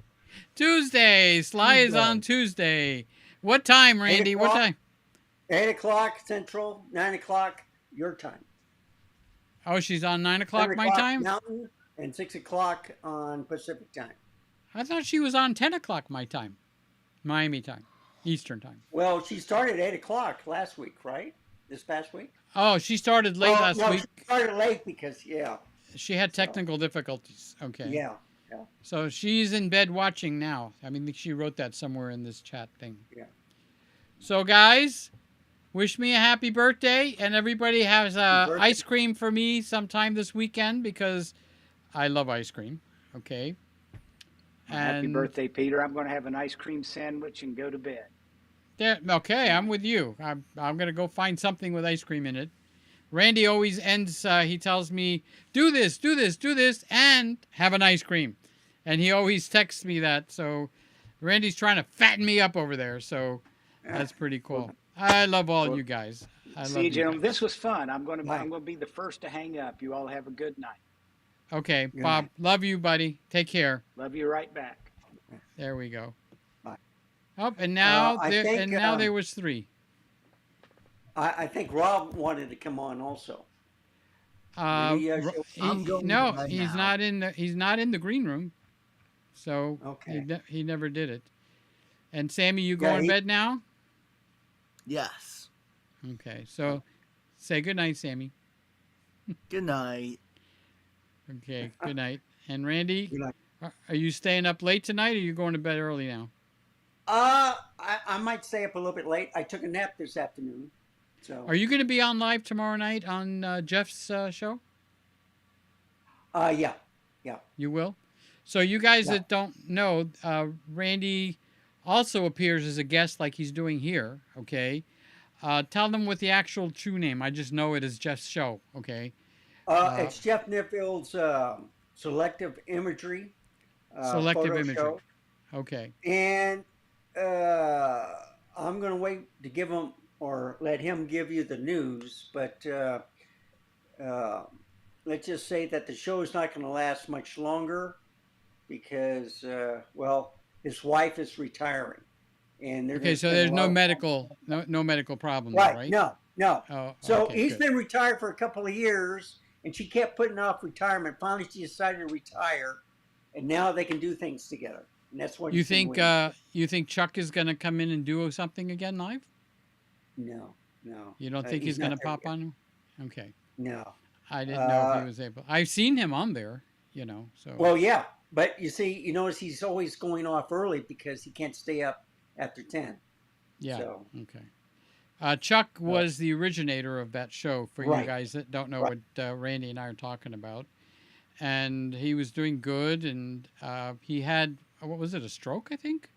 Tuesday. Sly is on Tuesday. What time, Randy? What time? 8 o'clock Central, 9 o'clock your time. Oh, she's on 9 o'clock my time? Mountain and 6 o'clock on Pacific time. I thought she was on 10 o'clock my time. Miami time. Eastern time. Well, she started 8 o'clock last week, right? This past week? Oh, she started late last week. She started late because, She had technical difficulties. Okay. Yeah. So she's in bed watching now. I mean, she wrote that somewhere in this chat thing. Yeah. So, guys, wish me a happy birthday. And everybody has ice cream for me sometime this weekend because I love ice cream. Okay. Happy birthday, Peter. I'm going to have an ice cream sandwich and go to bed. Okay, I'm with you. I'm going to go find something with ice cream in it. Randy always ends, he tells me, do this, and have an ice cream. And he always texts me that. So Randy's trying to fatten me up over there. So that's pretty cool. I love all you guys. See you, gentlemen. This was fun. I'm going to be the first to hang up. You all have a good night. Okay, Bob. Love you, buddy. Take care. Love you right back. There we go. Bye. Oh, and now there was 3. I think Rob wanted to come on also. He's not in the green room, so he never did it. And Sammy, you go in bed now? Yes. Okay, so say good night, Sammy. Good night. Okay, good night. And Randy, Good night. are you staying up late tonight, or are you going to bed early now? I might stay up a little bit late. I took a nap this afternoon, so Are you going to be on live tomorrow night on Jeff's show? yeah, yeah, You will. So you guys yeah. that don't know, Randy also appears as a guest like he's doing here. Okay. Tell them what the actual true name. I just know it as Jeff's show. Okay. Uh, It's Jeff Nifield's selective imagery selective photo imagery. show, Okay. and uh, I'm gonna wait to give him or let him give you the news, but uh, let's just say that the show is not going to last much longer because, well, his wife is retiring, and they're going Okay. to So spend a there's lot no of time. medical, no medical problem there, Right? right? No, no. Oh, So okay, he's good. been retired for a couple of years, and she kept putting off retirement. Finally, she decided to retire, and now they can do things together, and that's what You he's been think waiting. you think Chuck is going to come in and do something again live? No, no, You don't think he's he's going not to there pop yet. on? Okay. No. I didn't know if he Uh, was able. I've seen him on there, so well, yeah, but you notice he's always going off early because he can't stay up after 10. yeah. So, Okay. Chuck uh, was the originator of that show for you right, guys that don't know right. what Randy and I are talking about. And he was doing good, and he had, what was it, a stroke, I think?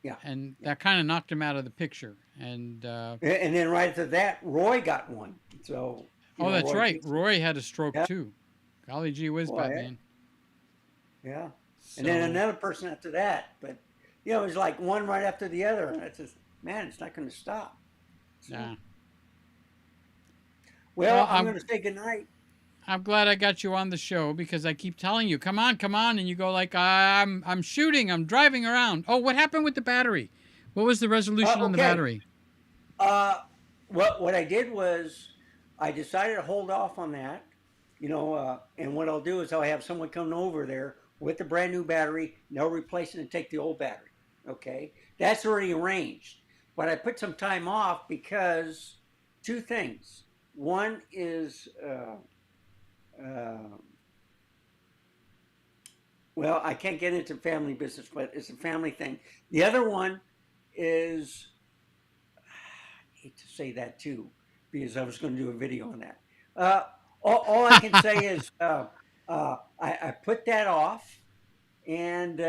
Yeah, And yeah. that kind of knocked him out of the picture. And, And then right after that, Roy got one. So, oh, that's Roy right. Dixon. Roy had a stroke Yeah, too. Golly gee whiz, boy, Batman. yeah. And then So, another person after that. But, it was like one right after the other. And I just, man, it's not going to stop. So, yeah. well, Well, I'm going to say goodnight. I'm glad I got you on the show because I keep telling you, come on, and you go like, I'm shooting, I'm driving around. Oh, what happened with the battery? What was the resolution on the Okay. battery? Uh, what I did was I decided to hold off on that, and what I'll do is I'll have someone come over there with the brand new battery. And they'll replace it and take the old battery. Okay, that's already arranged. But I put some time off because two things. One is, uh, well, I can't get into family business, but it's a family thing. The other one is hate to say that too, because I was going to do a video on that. Uh, all I can say is I put that off, and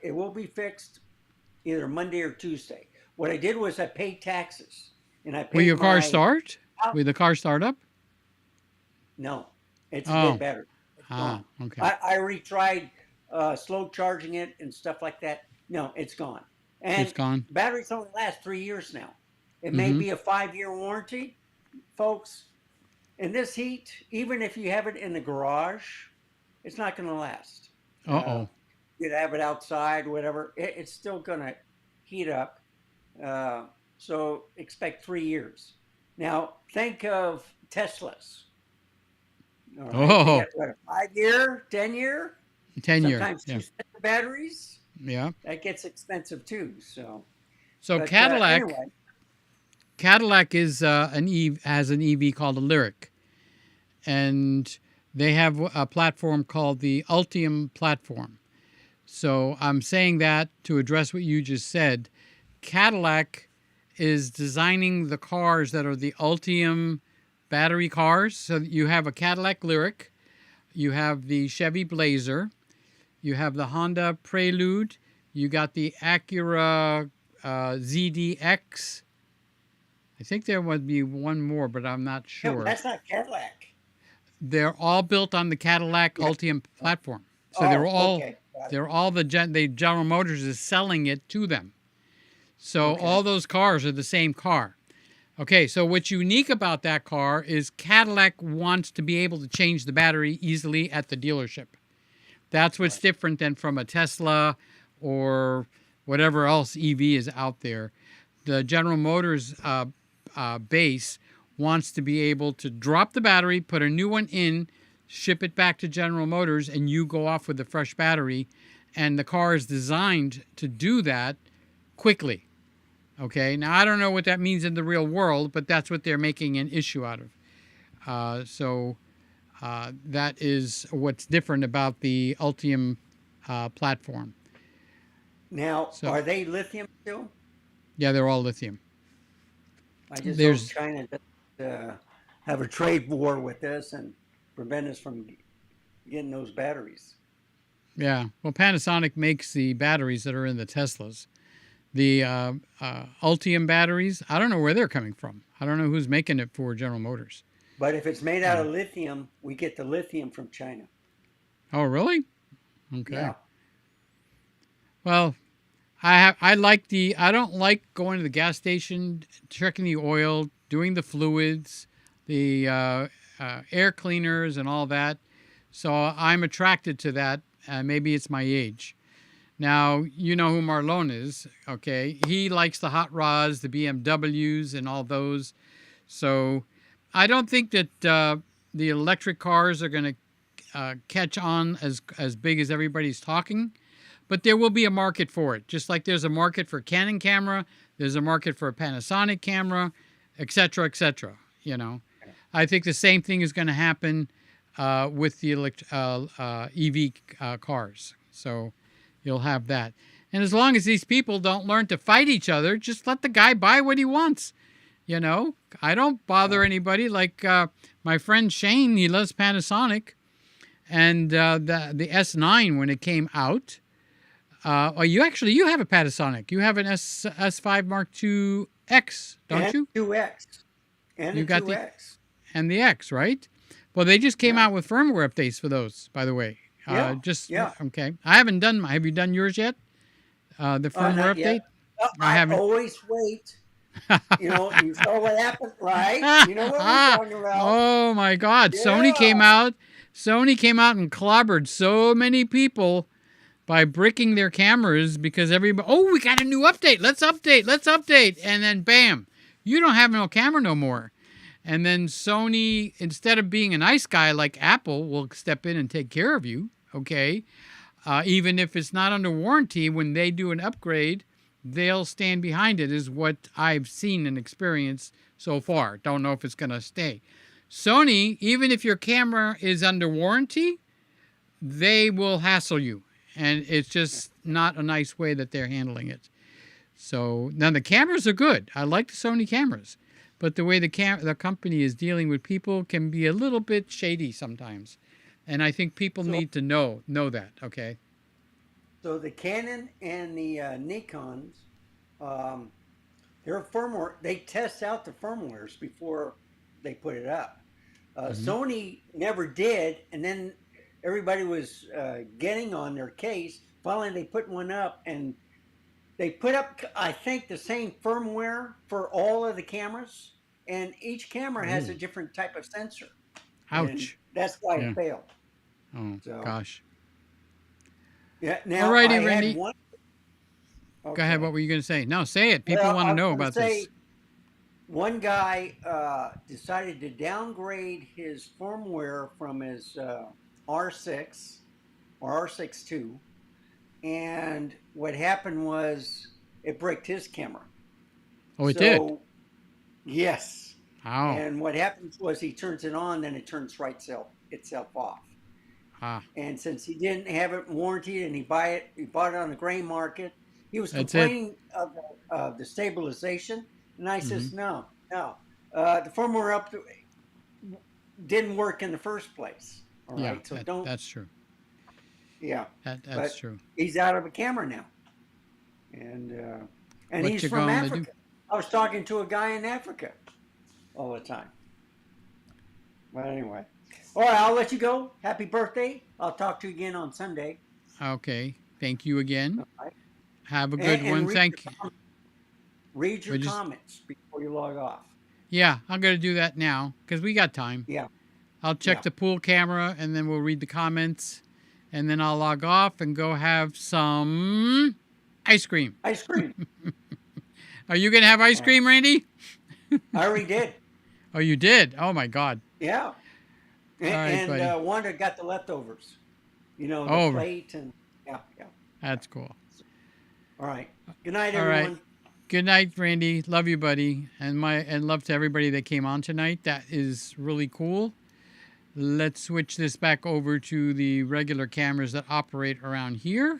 it will be fixed either Monday or Tuesday. What I did was I paid taxes, and I Will paid your car my start? house. Will the car start up? No, it's a dead Oh, battery. It's gone. okay. I retried slow charging it and stuff like that. No, it's gone. It's And gone. batteries only last 3 years now. It may Mm-hmm. be a 5-year warranty, folks. In this heat, even if you have it in the garage, it's not going to last. Uh, Uh-oh. you'd have it outside, whatever. It's still going to heat up. Uh, so expect 3 years. Now, think of Teslas. All right. They Oh, got what, a 5-year, 10-year, 10-year. sometimes Yeah. 2 batteries. Yeah. That gets expensive too. So, So but Cadillac anyway, is has an EV called a Lyric, and they have a platform called the Ultium platform. So I'm saying that to address what you just said. Cadillac is designing the cars that are the Ultium battery cars. So you have a Cadillac Lyric, you have the Chevy Blazer, you have the Honda Prelude, you got the Acura ZDX. I think there would be one more, but I'm not no, sure. that's not Cadillac. They're all built on the Cadillac Yeah. Ultium platform. So Oh, okay. Got it. they're all the General Motors is selling it to them. So Okay. all those cars are the same car. Okay, so what's unique about that car is Cadillac wants to be able to change the battery easily at the dealership. That's what's Right. different than from a Tesla or whatever else EV is out there. The General Motors base wants to be able to drop the battery, put a new one in, ship it back to General Motors, and you go off with a fresh battery. And the car is designed to do that quickly. Okay, now I don't know what that means in the real world, but that's what they're making an issue out of. That is what's different about the Ultium platform. Now, So are they lithium still? yeah, they're all lithium. I just hope There's China doesn't have a trade war with us and prevent us from getting those batteries. yeah. Well, Panasonic makes the batteries that are in the Teslas. The Ultium batteries, I don't know where they're coming from. I don't know who's making it for General Motors. But if it's made out of lithium, we get the lithium from China. Oh, really? Okay. Yeah. Well, I don't like going to the gas station, checking the oil, doing the fluids, the air cleaners, and all that. So I'm attracted to that. Maybe it's my age. Now, you know who Marlon is, okay? He likes the hot rods, the BMWs, and all those. So I don't think that the electric cars are going to catch on as big as everybody's talking. But there will be a market for it. Just like there's a market for Canon camera, there's a market for a Panasonic camera, et cetera, et cetera. You know, I think the same thing is going to happen with the EV cars. So you'll have that. And as long as these people don't learn to fight each other, just let the guy buy what he wants. You know, I don't bother anybody. Like my friend Shane, he loves Panasonic. And the S9, when it came out, you have a Panasonic. You have an S5 Mark II X, don't you? 2X. And You a got 2X. And the X, right? Well, they just came out with firmware updates for those, by the way. Yeah. Okay. I haven't done. Have you done yours yet? The firmware Not update. yet. I haven't. Always wait. You saw what happened, right? You know what we're talking about. Oh my God! Yeah. Sony came out and clobbered so many people by bricking their cameras because everybody. Oh, we got a new update. Let's update, and then bam, you don't have no camera no more. And then Sony, instead of being a nice guy like Apple, will step in and take care of you. Okay, even if it's not under warranty, when they do an upgrade, they'll stand behind it, is what I've seen and experienced so far. Don't know if it's going to stay. Sony, even if your camera is under warranty, they will hassle you. And it's just not a nice way that they're handling it. So now the cameras are good. I like the Sony cameras. But the way the company is dealing with people can be a little bit shady sometimes. And I think people need to know that, okay? So the Canon and the Nikons, their firmware, they test out the firmwares before they put it up. Sony never did, and then everybody was getting on their case. Finally, they put one up, and they put up, I think, the same firmware for all of the cameras, and each camera has a different type of sensor. Ouch. And that's why it failed. Oh, gosh. Yeah. Now, alrighty, I had Randy. one. Go ahead. What were you going to say? No, say it. People Well, want I to know was gonna about say, this. One guy decided to downgrade his firmware from his R6 or R6 II, and what happened was it bricked his camera. Oh, it did? Yes. How? And what happens was he turns it on, then it turns itself off. And since he didn't have it warranted and he bought it on the gray market, he was complaining of the stabilization. And I says, no. The firmware didn't work in the first place. All right. Yeah, So that's true. Yeah. That's true. He's out of a camera now. And What he's you from gonna Africa. do? I was talking to a guy in Africa all the time. But anyway. All right, I'll let you go. Happy birthday. I'll talk to you again on Sunday. Okay. Thank you again. All right. Have a good one. Thank you. Read your comments before you log off. Yeah, I'm going to do that now because we got time. Yeah. I'll check the pool camera and then we'll read the comments. And then I'll log off and go have some ice cream. Ice cream. Are you going to have ice cream, Randy? I already did. Oh, you did? Oh, my God. Yeah. And Wanda got the leftovers. The plate and yeah. That's cool. All right. Good night, everyone. All right. Good night, Randy. Love you, buddy. And love to everybody that came on tonight. That is really cool. Let's switch this back over to the regular cameras that operate around here.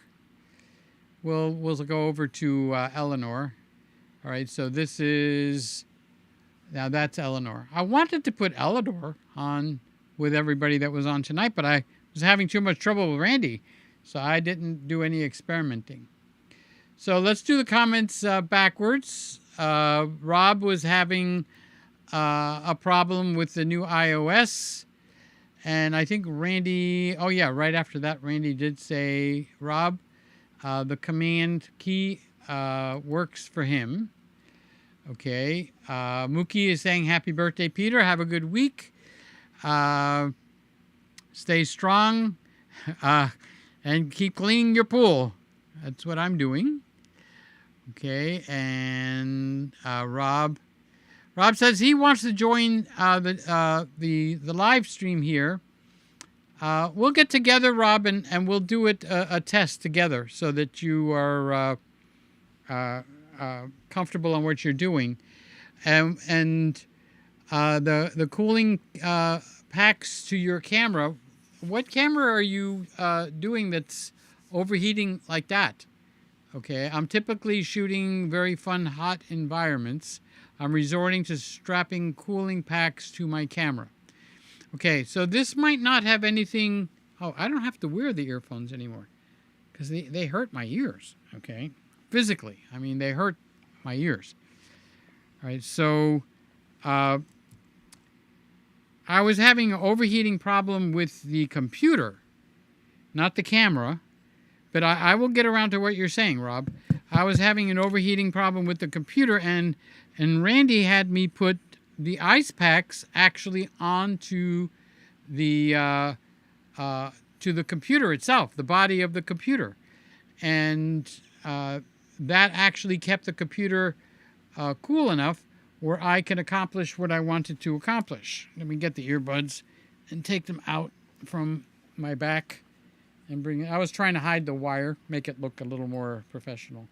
We'll go over to Eleanor. All right, so this is, now that's Eleanor. I wanted to put Eleanor on with everybody that was on tonight, but I was having too much trouble with Randy, so I didn't do any experimenting. So let's do the comments backwards. Rob was having a problem with the new iOS, and I think Randy, oh yeah, right after that, Randy did say, Rob, the command key works for him. Okay. Mookie is saying, happy birthday, Peter. Have a good week. Stay strong. And keep cleaning your pool. That's what I'm doing. Okay. And Rob says he wants to join the live stream here. We'll get together, Rob, and we'll do it a test together so that you are comfortable on what you're doing. And the cooling packs to your camera, what camera are you doing that's overheating like that? Okay, I'm typically shooting very fun, hot environments. I'm resorting to strapping cooling packs to my camera. Okay, so this might not have anything. Oh, I don't have to wear the earphones anymore because they hurt my ears, okay? Physically, I mean, they hurt my ears. All right, so I was having an overheating problem with the computer, not the camera, but I will get around to what you're saying, Rob. I was having an overheating problem with the computer, and Randy had me put the ice packs actually onto the computer itself, the body of the computer, and that actually kept the computer cool enough where I can accomplish what I wanted to accomplish. Let me get the earbuds and take them out from my back and bring it. I was trying to hide the wire, make it look a little more professional.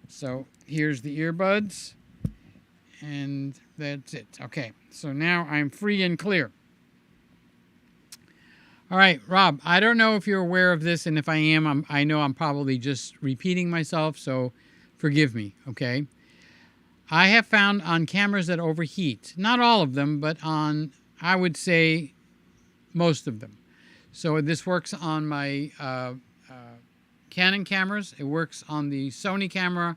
So here's the earbuds, and that's it. Okay, so now I'm free and clear. All right, Rob, I don't know if you're aware of this, and if I am, I know I'm probably just repeating myself, so forgive me, okay? I have found on cameras that overheat, not all of them, but on, I would say, most of them. So this works on my Canon cameras. It works on the Sony camera.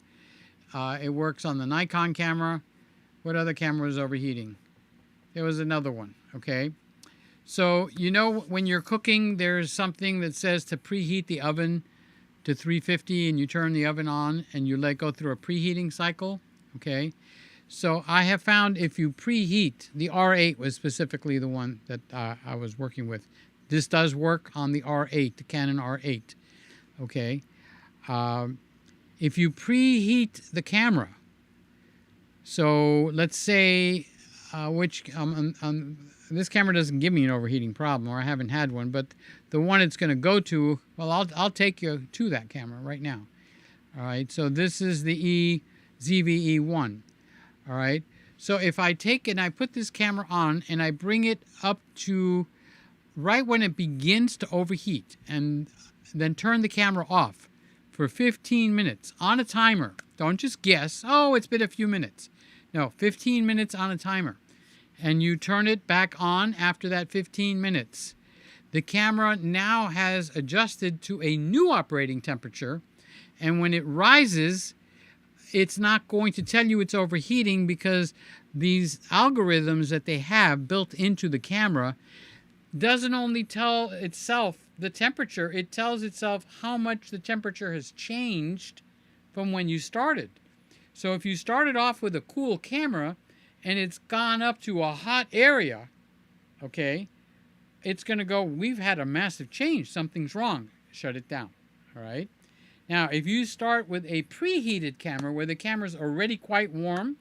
It works on the Nikon camera. What other camera was overheating? There was another one, okay? So, you know, when you're cooking, there's something that says to preheat the oven to 350, and you turn the oven on and you let go through a preheating cycle, okay? So I have found if you preheat, the R8 was specifically the one that I was working with. This does work on the R8, the Canon R8, okay? If you preheat the camera, so let's say this camera doesn't give me an overheating problem, or I haven't had one, but the one it's going to go to, well, I'll take you to that camera right now. All right, so this is the ZVE1. All right, so if I take and I put this camera on and I bring it up to right when it begins to overheat, and then turn the camera off for 15 minutes on a timer. Don't just guess, oh, it's been a few minutes. No, 15 minutes on a timer. And you turn it back on after that 15 minutes. The camera now has adjusted to a new operating temperature, and when it rises, it's not going to tell you it's overheating, because these algorithms that they have built into the camera doesn't only tell itself the temperature, it tells itself how much the temperature has changed from when you started. So if you started off with a cool camera and it's gone up to a hot area, okay, it's going to go, we've had a massive change, something's wrong, shut it down, all right? Now, if you start with a preheated camera where the camera's already quite warm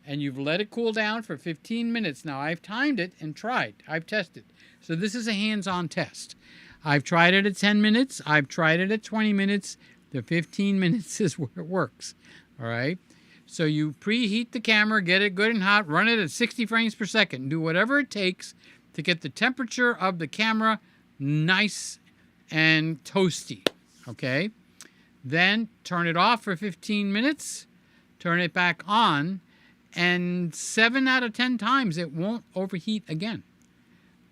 and you've let it cool down for 15 minutes, now I've timed it and tried, I've tested. So this is a hands-on test. I've tried it at 10 minutes, I've tried it at 20 minutes, the 15 minutes is where it works, all right? So you preheat the camera, get it good and hot, run it at 60 frames per second, do whatever it takes to get the temperature of the camera nice and toasty, okay? Then turn it off for 15 minutes, turn it back on, and 7 out of 10 times it won't overheat again.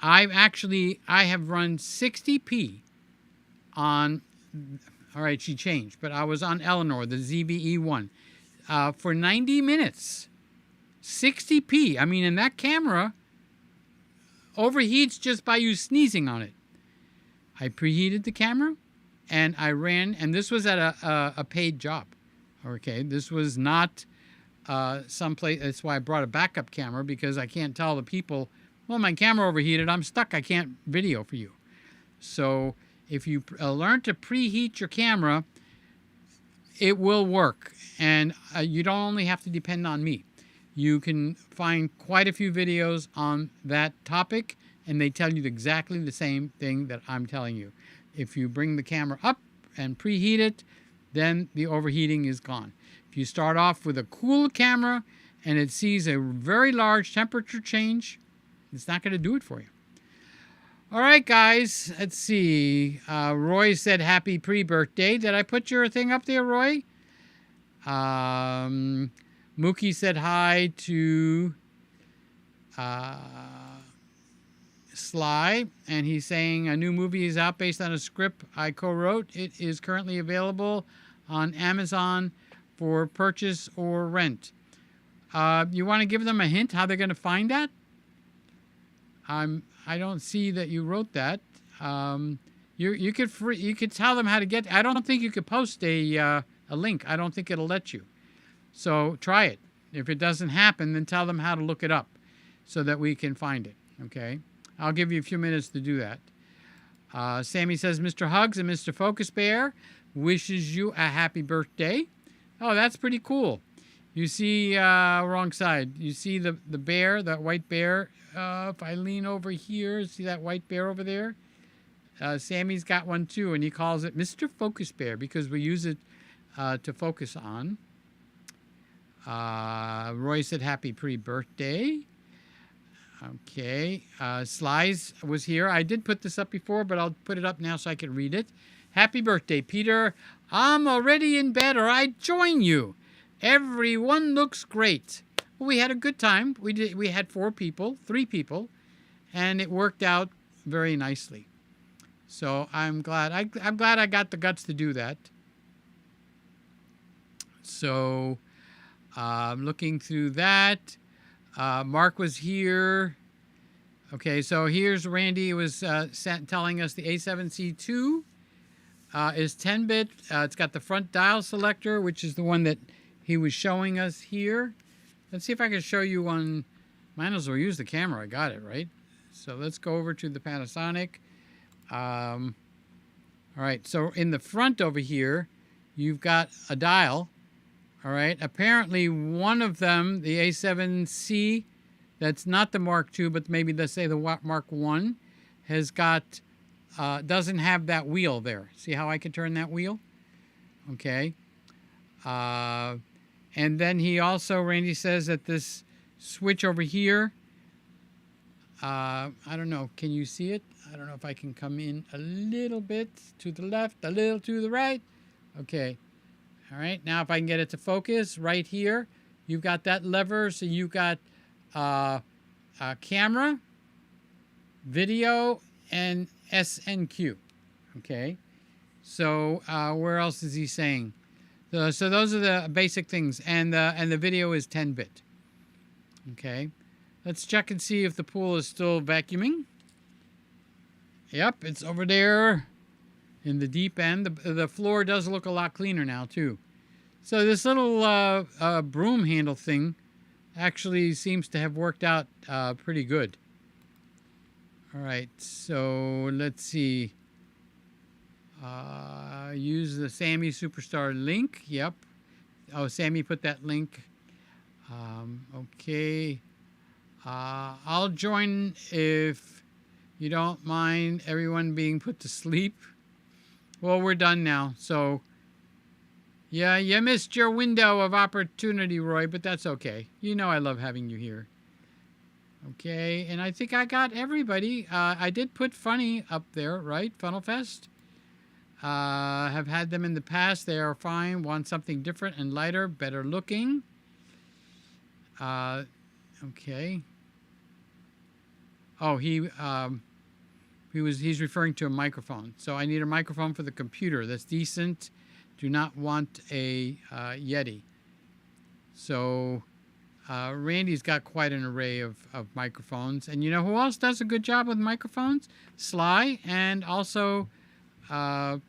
I have run 60p on, all right, she changed, but I was on Eleanor, the ZVE1, for 90 minutes. 60p. I mean, and that camera overheats just by you sneezing on it. I preheated the camera, and I ran, and this was at a paid job. Okay, this was not someplace. That's why I brought a backup camera, because I can't tell the people, well, my camera overheated, I'm stuck, I can't video for you. So if you learn to preheat your camera, it will work, and you don't only have to depend on me. You can find quite a few videos on that topic, and they tell you exactly the same thing that I'm telling you. If you bring the camera up and preheat it, then the overheating is gone. If you start off with a cool camera and it sees a very large temperature change, it's not going to do it for you. All right, guys, let's see. Roy said happy pre-birthday. Did I put your thing up there, Roy? Mookie said hi to Sly, and he's saying a new movie is out based on a script I co-wrote. It is currently available on Amazon for purchase or rent. You want to give them a hint how they're going to find that? I don't see that you wrote that. You could tell them how to get. I don't think you could post a link. I don't think it'll let you. So try it. If it doesn't happen, then tell them how to look it up so that we can find it. Okay? I'll give you a few minutes to do that. Sammy says, Mr. Hugs and Mr. Focus Bear wishes you a happy birthday. Oh, that's pretty cool. You see, wrong side. You see the bear, that white bear. If I lean over here, see that white bear over there? Sammy's got one too, and he calls it Mr. Focus Bear because we use it to focus on. Roy said happy pre-birthday. Okay. Slice was here. I did put this up before, but I'll put it up now so I can read it. Happy birthday, Peter. I'm already in bed, or I'd join you. Everyone looks great. Well, we had a good time. We had 3 people, and it worked out very nicely. So I'm glad. I'm glad I got the guts to do that. So looking through that, Mark was here. Okay, so here's Randy was telling us the A7c II is 10-bit. It's got the front dial selector, which is the one that he was showing us here. Let's see if I can show you one. Might as well use the camera. I got it, right? So let's go over to the Panasonic. All right, so in the front over here, you've got a dial. All right, apparently one of them, the A7C, that's not the Mark II, but maybe let's say the Mark I, has got, doesn't have that wheel there. See how I can turn that wheel? Okay. And then he also, Randy says that this switch over here, I don't know, can you see it? I don't know if I can come in a little bit to the left, a little to the right. Okay. All right, now if I can get it to focus right here, you've got that lever, so you've got camera, video, and SNQ. Okay, so where else is he saying? So those are the basic things, and the video is 10-bit. Okay, let's check and see if the pool is still vacuuming. Yep, it's over there in the deep end. The floor does look a lot cleaner now too. So this little broom handle thing actually seems to have worked out pretty good. All right, so let's see. Use the Sammy Superstar link. Yep. Oh, Sammy put that link. Okay. I'll join if you don't mind everyone being put to sleep. Well, we're done now. So, yeah, you missed your window of opportunity, Roy, but that's okay. You know I love having you here. Okay, and I think I got everybody. I did put Funny up there, right? Funnel Fest. Have had them in the past. They are fine. Want something different and lighter, better looking. Okay. Oh, he's referring to a microphone. So I need a microphone for the computer that's decent. Do not want a Yeti. So Randy's got quite an array of microphones. And you know who else does a good job with microphones? Sly, and also Tom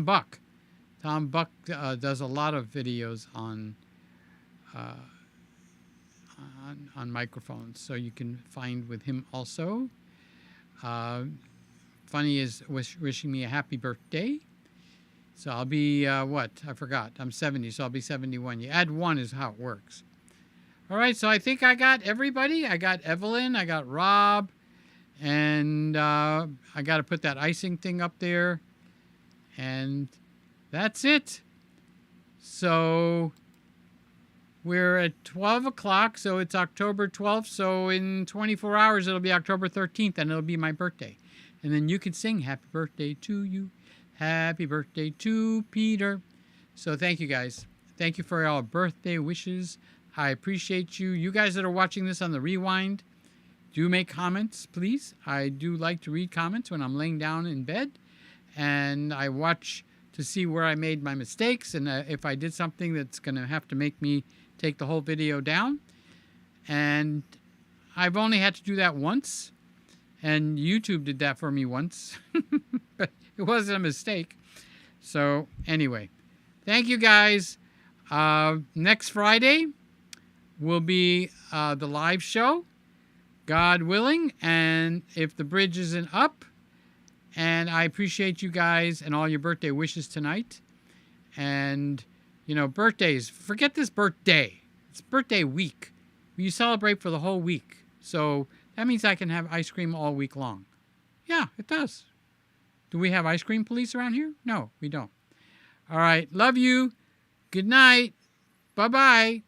Buck. Tom Buck does a lot of videos on microphones, so you can find with him also. Funny is wishing me a happy birthday. So I'll be, what? I forgot. I'm 70, so I'll be 71. You add 1 is how it works. All right, so I think I got everybody. I got Evelyn, I got Rob, and I got to put that icing thing up there. And that's it. So we're at 12 o'clock, so it's October 12th. So in 24 hours, it'll be October 13th, and it'll be my birthday. And then you can sing happy birthday to you. Happy birthday to Peter. So thank you, guys. Thank you for all birthday wishes. I appreciate you. You guys that are watching this on the rewind, do make comments, please. I do like to read comments when I'm laying down in bed. And I watch to see where I made my mistakes and if I did something that's going to have to make me take the whole video down. And I've only had to do that once. And YouTube did that for me once. But it wasn't a mistake. So anyway, thank you guys. Next Friday will be the live show, God willing, and if the bridge isn't up. And I appreciate you guys and all your birthday wishes tonight. And, you know, birthdays, forget this birthday. It's birthday week. You celebrate for the whole week. So that means I can have ice cream all week long. Yeah, it does. Do we have ice cream police around here? No, we don't. All right. Love you. Good night. Bye-bye.